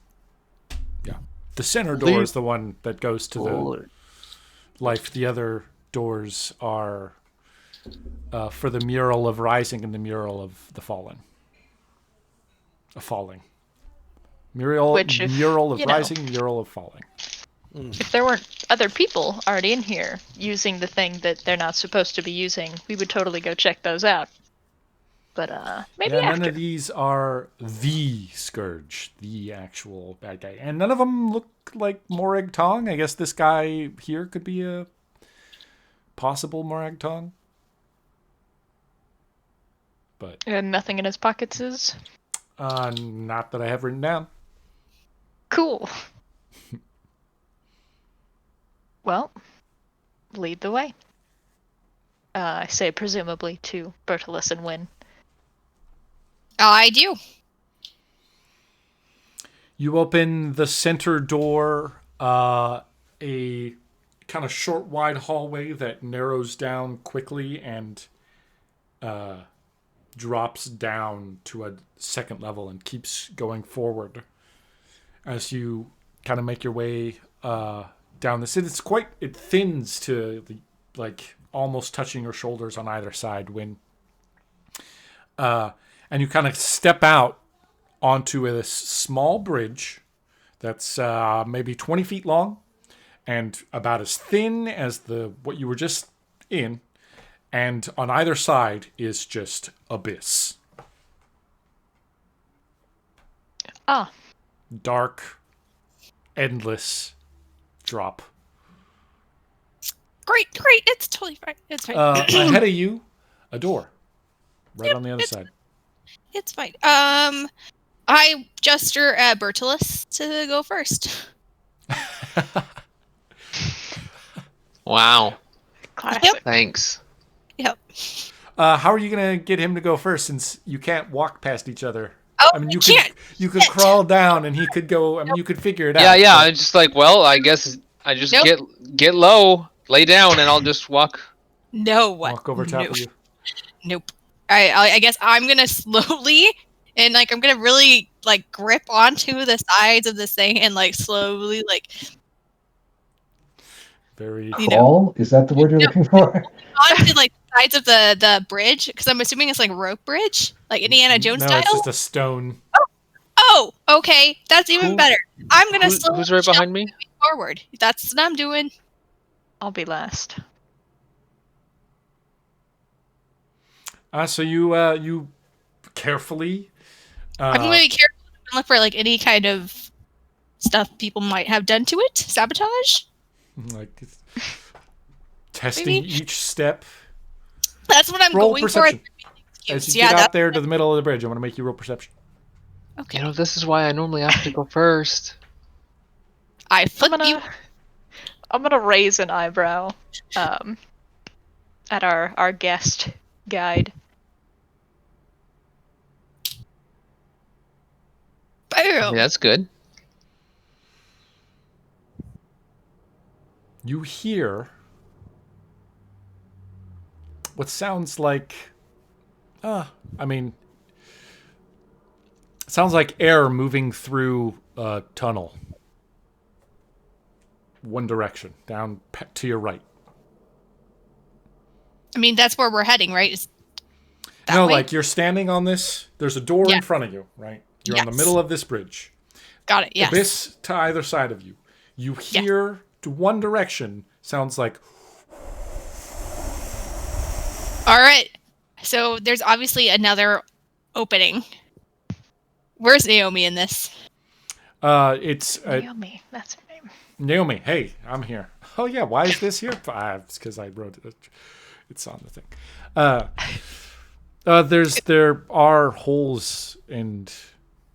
Yeah. The center door Leave- is the one that goes to the life. The other doors are for the mural of rising and the mural of the fallen. Falling. Mural of Which, if, you know. rising, mural of falling. If there weren't other people already in here using the thing that they're not supposed to be using, we would totally go check those out. but maybe Yeah, after. none of these are the Scourge, the actual bad guy. And none of them look like Morag Tong. I guess this guy here could be a possible Morag Tong. But And nothing in his pockets is not that I have written down. cool. Well, lead the way. I say presumably to Bertolus and Wynn. I do. You open the center door, a kind of short, wide hallway that narrows down quickly and drops down to a second level and keeps going forward as you kind of make your way down this. It thins to like almost touching your shoulders on either side and you kind of step out onto a small bridge that's maybe 20 feet long and about as thin as what you were just in. And on either side is just abyss. Ah, Dark, endless drop. Great. It's totally fine. It's fine. Ahead of you, a door. Right Yep, on the other side. It's fine. I gesture at Bertolus to go first. Wow. classic. Thanks. Yep. How are you going to get him to go first since you can't walk past each other? Oh, I mean, you can't. You could crawl down and he could go. I mean, you could figure it Yeah, out. yeah. but- I'm just like, well, I guess I just Nope. get low, lay down, and I'll just walk. No, what? Walk over top no. of you. Nope. I guess I'm gonna slowly and like I'm gonna really like grip onto the sides of this thing and like slowly like Very. You know. Crawl? Is that the word you're looking for? onto like the sides of the bridge because I'm assuming it's like rope bridge, like Indiana Jones No, style. it's just a stone. Oh, okay, that's even Who- better. I'm gonna slowly Who's right behind me? forward. That's what I'm doing. I'll be last. So you carefully. I'm gonna be careful and look for like any kind of stuff people might have done to it. Sabotage. Like testing Maybe. each step. That's what I'm Roll going perception. for. As you Yeah, get out that- there to the middle of the bridge, I want to make you roll perception. Okay. You know, this is why I normally have to go first. I flip you. I'm gonna raise an eyebrow at our guest guide. I Boom. mean, that's good. You hear what sounds like I mean it sounds like air moving through a tunnel. One direction, down to your right. I mean, that's where we're heading, right? Is that No, way? like you're standing on this, there's a door Yeah. in front of you, right? You're on the Yes. middle of this bridge. Got it. Yes. Abyss to either side of you. You hear to one direction sounds like All right. So there's obviously another opening. Where's Naomi in this? it's Naomi, that's her name. Naomi. Hey, I'm here. Oh yeah, why is this here? It's because I wrote it. It's on the thing. There are holes and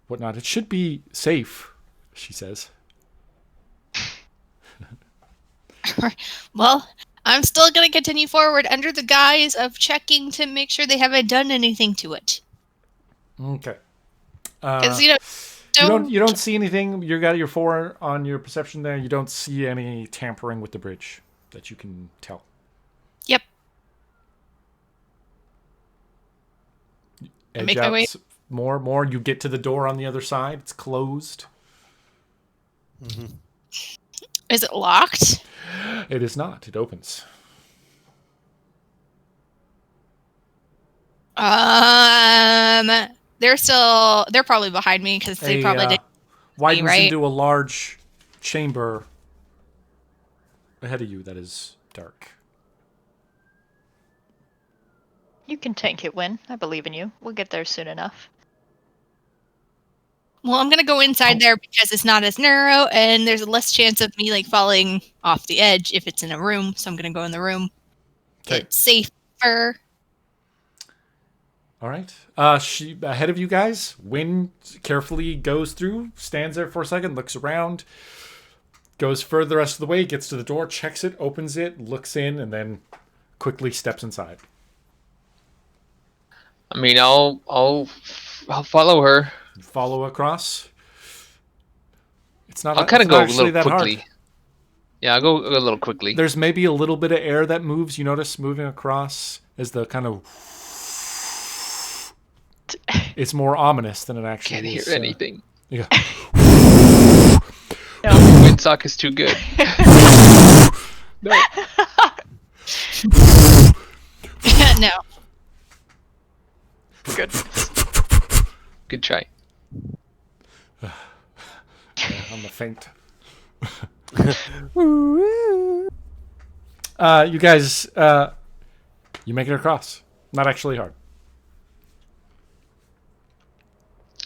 whatnot. It should be safe, she says. Well, I'm still going to continue forward under the guise of checking to make sure they haven't done anything to it. Okay. Because, You don't see anything. You got your 4 on your perception there. You don't see any tampering with the bridge that you can tell. Yep. Edge make my out way- more. You get to the door on the other side. It's closed. Is it locked? It is not. It opens. They're probably behind me because they probably did. Widens right? into a large chamber ahead of you that is dark. You can tank it, Win. I believe in you. We'll get there soon enough. Well, I'm gonna go inside there because it's not as narrow, and there's a less chance of me like falling off the edge if it's in a room. So I'm gonna go in the room. Okay. It's safer. All right. She ahead of you guys. Wynn carefully goes through, stands there for a second, looks around, goes further the rest of the way, gets to the door, checks it, opens it, looks in, and then quickly steps inside. I mean, I'll follow her. Follow across. It's not. I'll kind it's of not go a actually little that quickly. hard. Yeah, I'll go a little quickly. There's maybe a little bit of air that moves. You notice moving across as the kind of. It's more ominous than it actually Can't is. hear anything. Yeah. No. Windsock is too good. No. No. Good. Good try. Yeah, on the faint. You guys, you make it across. Not actually hard.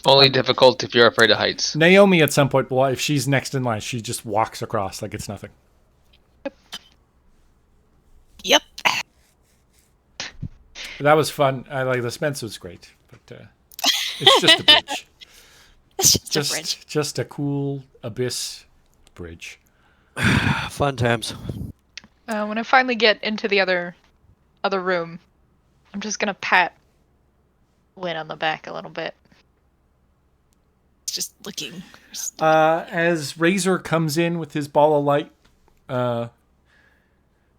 Only difficult if you're afraid of heights. Naomi, at some point, well, if she's next in line, she just walks across like it's nothing. Yep. That was fun. I like the Spence was great, but it's just a bridge. It's just a bridge. Just a cool abyss bridge. Fun times. When I finally get into the other room, I'm just gonna pat Win on the back a little bit. It's just looking. As Razor comes in with his ball of light,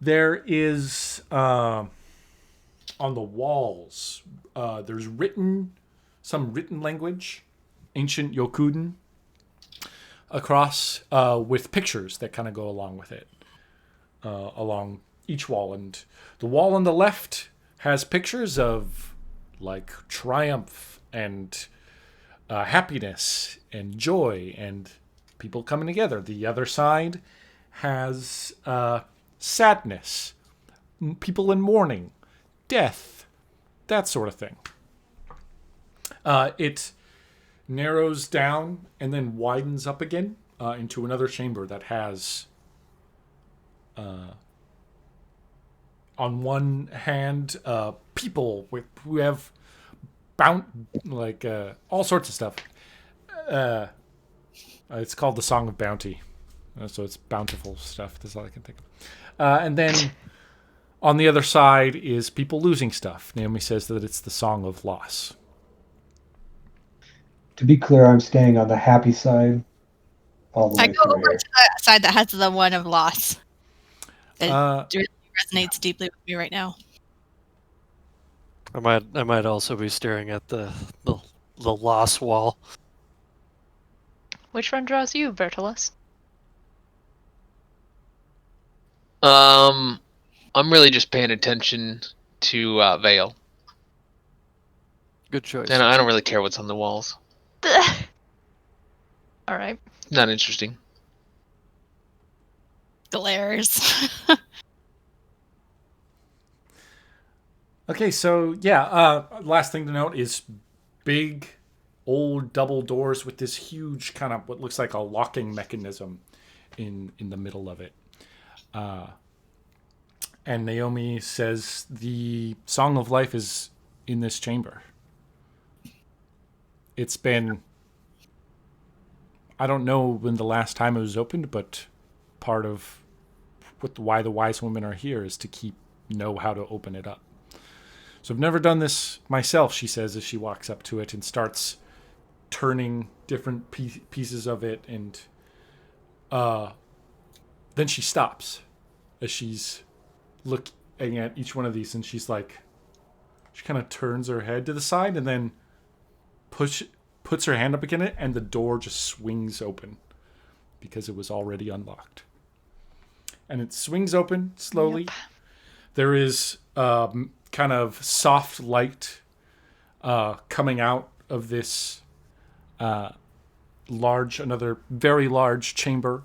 there is on the walls. There's some written language, ancient Yokuden, across with pictures that kind of go along with it, along each wall. And the wall on the left has pictures of like triumph and happiness and joy and people coming together. The other side has sadness, people in mourning, death, that sort of thing. It narrows down and then widens up again into another chamber that has, on one hand, people who have all sorts of stuff. It's called the Song of Bounty, so it's bountiful stuff. That's all I can think of. And then on the other side is people losing stuff. Naomi says that it's the Song of Loss. To be clear, I'm staying on the happy side all the I way go through over here. to the side that has the one of loss. It Uh, really resonates deeply with me right now. I might also be staring at the loss wall. Which one draws you, Bertolus? I'm really just paying attention to Vale, Good choice. and I don't really care what's on the walls. All right. Not interesting. Glares. Okay, so yeah, last thing to note is big old double doors with this huge kind of what looks like a locking mechanism in the middle of it. And Naomi says the Song of Life is in this chamber. It's been, I don't know when the last time it was opened, but part of why the wise women are here is to know how to open it up. So I've never done this myself, she says as she walks up to it and starts turning different pieces of it. And then she stops as she's looking at each one of these, and she kind of turns her head to the side and then puts her hand up against it, and the door just swings open because it was already unlocked. And it swings open slowly. Yep. There is kind of soft light coming out of this another very large chamber.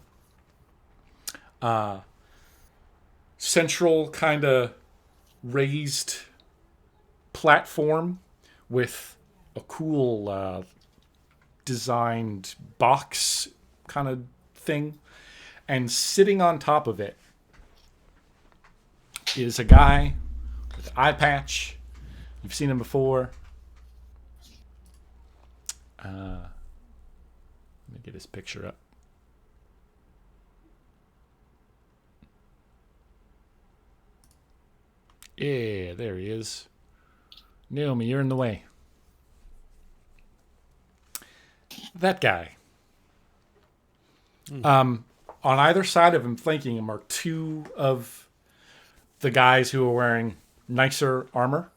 Central kind of raised platform with a cool designed box kind of thing. And sitting on top of it is a guy with an eye patch. You've seen him before. Let me get his picture up. Yeah, there he is. Naomi, you're in the way. That guy. On either side of him, flanking him, are two of the guys who are wearing nicer armor.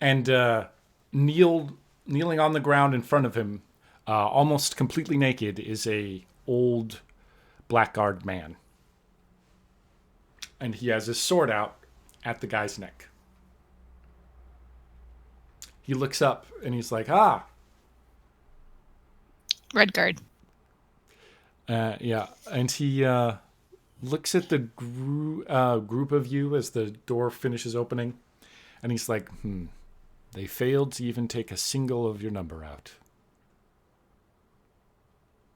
And kneeling on the ground in front of him, almost completely naked, is a old blackguard man. And he has his sword out at the guy's neck. He looks up and he's like, ah. Redguard. Yeah. And he looks at the group of you as the door finishes opening. And he's like, they failed to even take a single of your number out.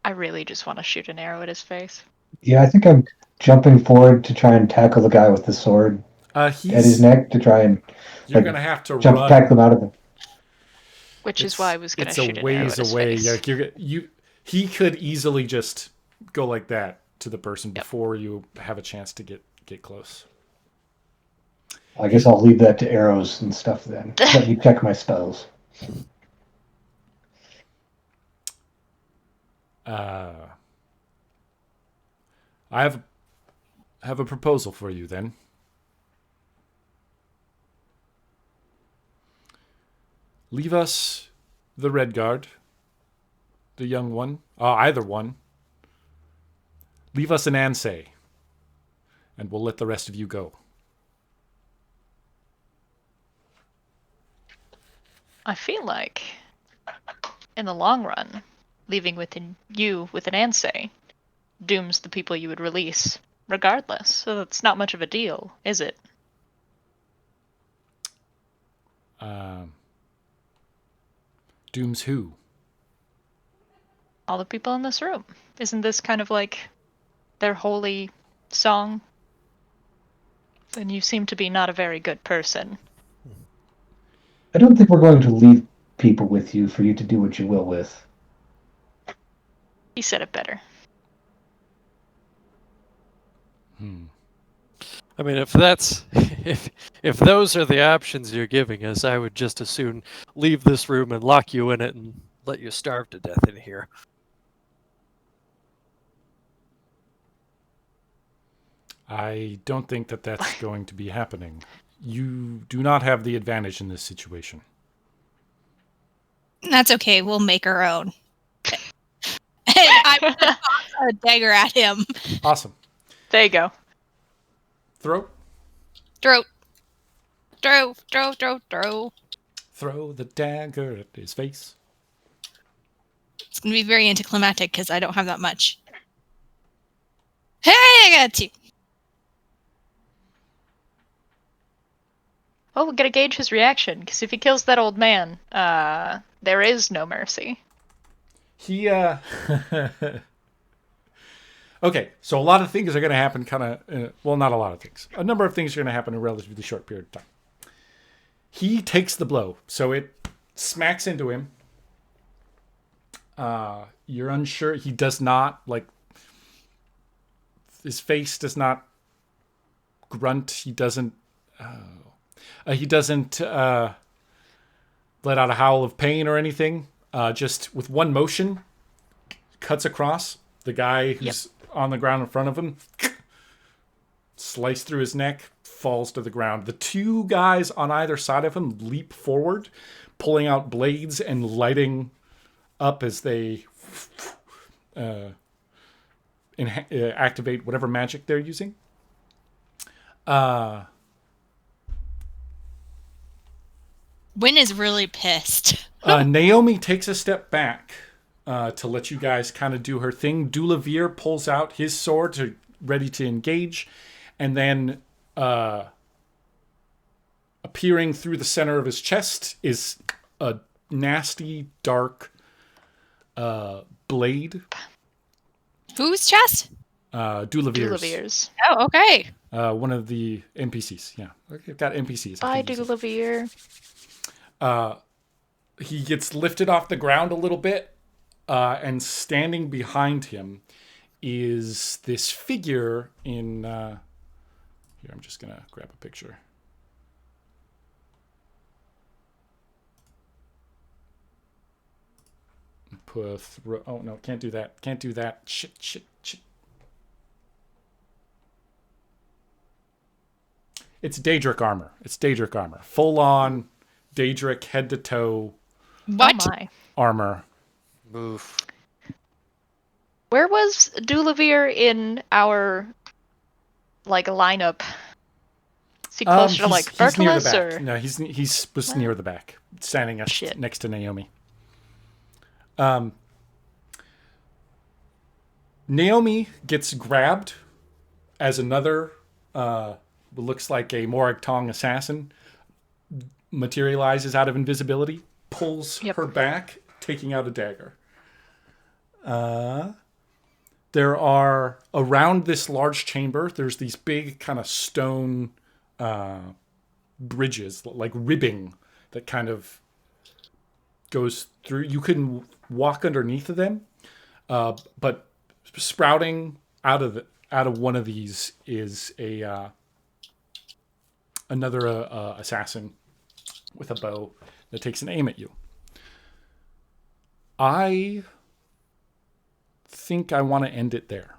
I really just want to shoot an arrow at his face. Yeah, I think I'm jumping forward to try and tackle the guy with the sword at his neck to try and You're going to have to jump run. tackle him out of him. Which is why I was going to It's shoot a an arrow ways at his away. face. Yeah, he could easily just go like that to the person before you have a chance to get close. I guess I'll leave that to arrows and stuff then. Let me check my spells. I have a proposal for you then. Leave us the Redguard, the young one, either one. Leave us an Ansei, and we'll let the rest of you go. I feel like, in the long run, leaving you with an Ansei dooms the people you would release, regardless. So that's not much of a deal, is it? Dooms who? All the people in this room. Isn't this kind of like their holy song? And you seem to be not a very good person. I don't think we're going to leave people with you for you to do what you will with. He said it better. I mean, if that's if those are the options you're giving us, I would just as soon leave this room and lock you in it and let you starve to death in here. I don't think that that's going to be happening. You do not have the advantage in this situation. That's okay. We'll make our own. And I would toss a dagger at him. Awesome. There you go. Throw. Throw Throw the dagger at his face. It's going to be very anticlimactic because I don't have that much. Hey, I got 2. Well, we're gonna gauge his reaction, because if he kills that old man, there is no mercy. He, Okay, so a lot of things are going to happen well, not a lot of things. A number of things are going to happen in a relatively short period of time. He takes the blow, so it smacks into him. You're unsure. He does not, his face does not grunt. He doesn't let out a howl of pain or anything. Just with one motion, cuts across the guy who's on the ground in front of him, slice through his neck, falls to the ground. The two guys on either side of him leap forward, pulling out blades and lighting up as they activate whatever magic they're using. Wynn is really pissed. Naomi takes a step back to let you guys kind of do her thing. Dulavir pulls out his sword ready to engage, and then appearing through the center of his chest is a nasty, dark blade. Whose chest? Dulavir's. Dulavir's. Oh, okay. One of the NPCs. Yeah, I've got NPCs. Bye, Dulavir. He gets lifted off the ground a little bit, and standing behind him is this figure in... here, I'm just going to grab a picture. Oh, no, can't do that. Can't do that. Shit. It's Daedric armor. Full on Daedric head to toe What? Oh my. armor. Move. Where was Dulavir in our lineup? Is he closer to He's near the Berkeles back. or? No, he's was near the back, standing Shit. next to Naomi. Naomi gets grabbed as another looks like a Morag Tong assassin materializes out of invisibility, pulls Yep. her back, taking out a dagger. There are around this large chamber, there's these big kind of stone bridges, like ribbing that kind of goes through. You couldn't walk underneath of them, but sprouting out of one of these is another assassin with a bow that takes an aim at you. I think I want to end it there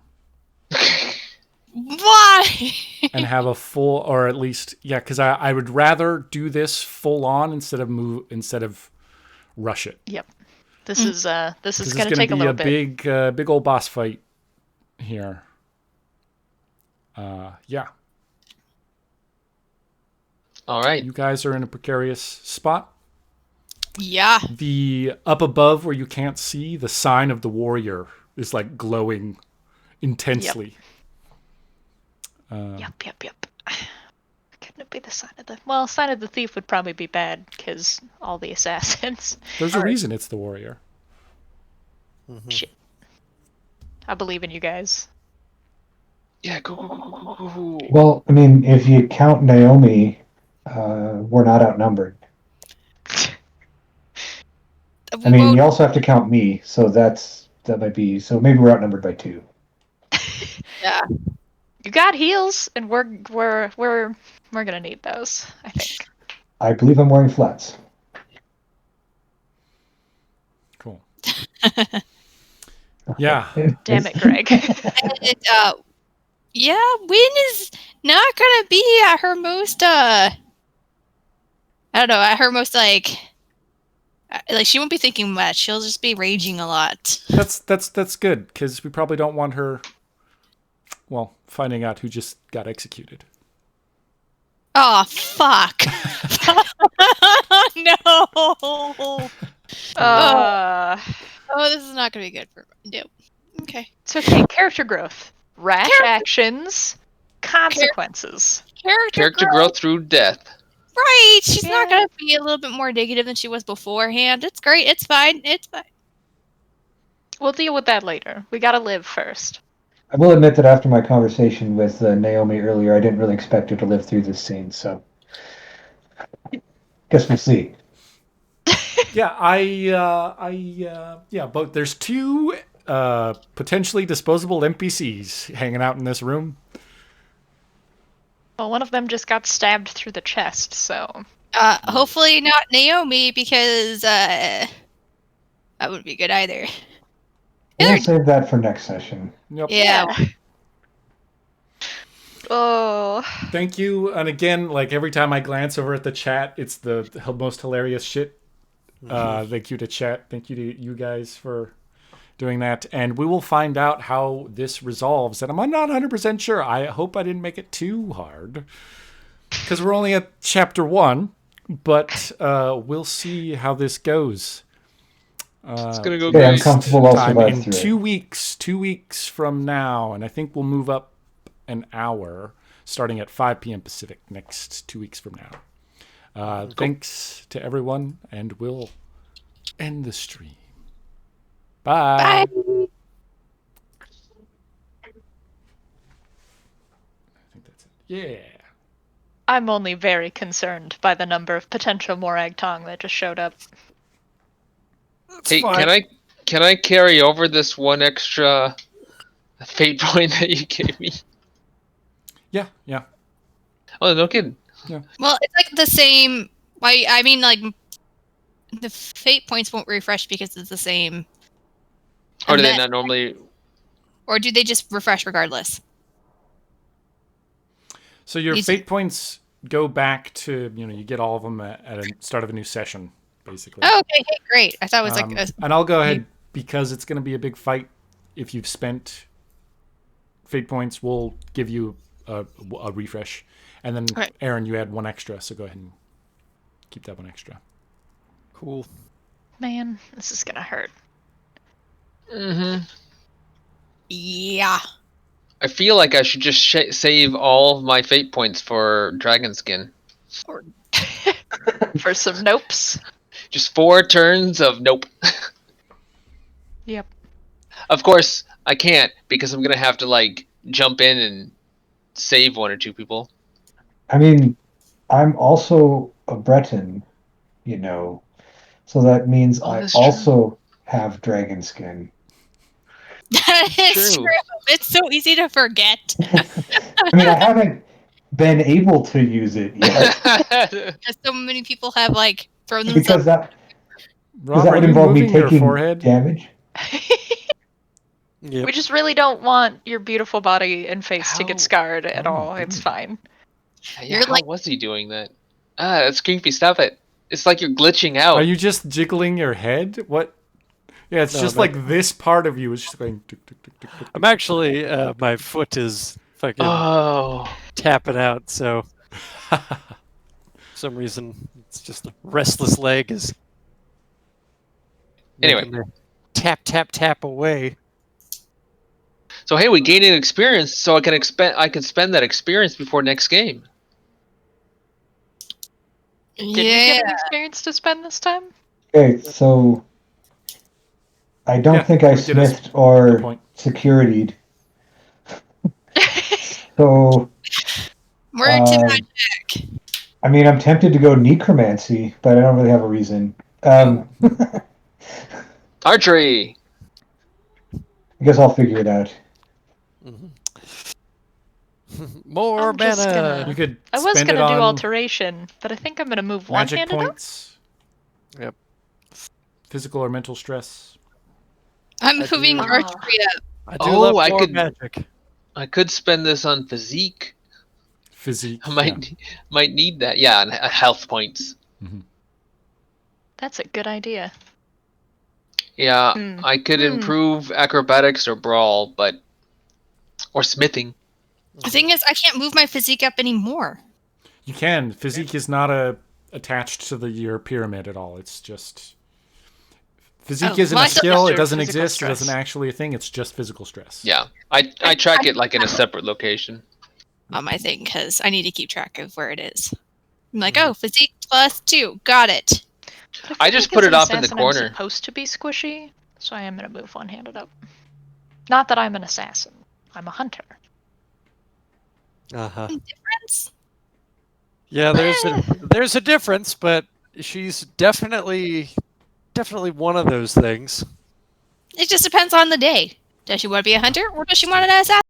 Why? and have a full, or at least, yeah, because I would rather do this full on instead of rush it. Yep. This is going This is to going to take a be little a bit. big old boss fight here. Yeah, All right. you guys are in a precarious spot. Yeah. The up above where you can't see, the sign of the warrior is like glowing intensely. Yep. Couldn't it be the sign of the? Well, sign of the thief would probably be bad because all the assassins. There's a reason it's the warrior. Shit. I believe in you guys. Yeah, go. Well, I mean, if you count Naomi, we're not outnumbered. I mean, you also have to count me, so that might be. So maybe we're outnumbered by 2. Yeah. You got heals, and we're gonna need those. I think. I believe I'm wearing flats. Cool. Yeah. Damn it, Greg. And, yeah, Win is not gonna be at her most. I don't know. At her most like she won't be thinking much. She'll just be raging a lot. That's good, because we probably don't want her, well, finding out who just got executed. Oh fuck! No. Oh, this is not gonna be good for no. Okay. It's okay. Character growth, rash actions, consequences. Character growth through death. Right. She's not Yeah. gonna be a little bit more negative than she was beforehand. It's great. It's fine. It's fine. We'll deal with that later. We gotta live first. I will admit that after my conversation with Naomi earlier, I didn't really expect her to live through this scene. So, guess we'll see. Yeah, but there's 2 potentially disposable NPCs hanging out in this room. Well, one of them just got stabbed through the chest, so Hopefully not Naomi because that wouldn't be good either. We'll save that for next session. Yep. Yeah. Oh, Thank you. And again, like every time I glance over at the chat, it's the most hilarious shit. Thank you to chat. Thank you to you guys for doing that. And we will find out how this resolves. And I'm not 100% sure. I hope I didn't make it too hard, because we're only at chapter 1. But we'll see how this goes. It's gonna go Okay, I'm great. comfortable. I'll Time survive in through 2 it. weeks. 2 weeks from now, and I think we'll move up an hour, starting at 5 p.m. Pacific next 2 weeks from now. Thanks to everyone, and we'll end the stream. Bye. Bye. I think that's it. Yeah. I'm only very concerned by the number of potential Morag Tong that just showed up. Hey, fine. can I carry over this one extra fate point that you gave me? Yeah. Oh, no kidding. Well, it's like the same. I mean, like the fate points won't refresh because it's the same. Or do they event, not normally? or do they just refresh regardless? So your These- fate points go back to, you get all of them at the start of a new session, basically. Oh, okay, hey, great. I thought it was like And I'll go ahead, because it's going to be a big fight. If you've spent fate points, we'll give you a refresh. And then, Right. Aaron, you add one extra, so go ahead and keep that one extra. Cool. Man, this is gonna hurt. Mm-hmm. yeah. I feel like I should just save all of my fate points for Dragon Skin. For some nopes. Just 4 turns of nope. Yep. Of course, I can't, because I'm gonna have to like jump in and save 1 or 2 people. I mean, I'm also a Breton, so that means Oh, I that's true. also have dragon skin. That is True. true. It's so easy to forget. I mean, I haven't been able to use it yet Because so many people have like thrown because themselves. that Rob, that are would you involve me moving your taking forehead? damage. Yep. We just really don't want your beautiful body and face to How- get scarred at Oh, all. It's fine. Yeah, You're how like- was he doing that? That's creepy. Stop it. It's like you're glitching out. Are you just jiggling your head? What? Yeah, it's No, just no. like this part of you is just going. Tick, tick, tick, tick, tick. I'm actually my foot is fucking Oh. tapping out, so for some reason it's just the restless leg is Anyway. making the tap away. So hey, we gained an experience, so I can spend that experience before next game. Did we get Yeah. an experience to spend this time? Okay, so I don't Yeah, think I we did a smithed or point. security'd. So, We're to Uh, magic. I mean, I'm tempted to go necromancy, but I don't really have a reason. I Archery. guess I'll figure it out. More I'm just mana. gonna- You could I was spend gonna it do on alteration, but I think I'm gonna move magic one-handed up. points. Yep. Physical or mental stress. I'm I do- moving archery up. I do Oh, love I more could- magic. I could spend this on physique. Physique. I might need that. Yeah, and health points. That's a good idea. Yeah, Hmm. I could improve acrobatics or brawl, or smithing. The thing is, I can't move my physique up anymore. You can. Physique is not attached to your pyramid at all. It's just physique Oh, isn't well, a I thought skill. It that's doesn't physical exist. It stress. isn't actually a thing. It's just physical stress. Yeah, I track it like in a separate location. On my thing because I need to keep track of where it is. I'm like, oh, physique +2, got it. But I feel just like put as it an up in the assassin, corner. I'm supposed to be squishy, so I am gonna move one-handed up. Not that I'm an assassin. I'm a hunter. Uh-huh. Difference? Yeah, there's a difference, but she's definitely one of those things. It just depends on the day. Does she want to be a hunter or does she want an assassin?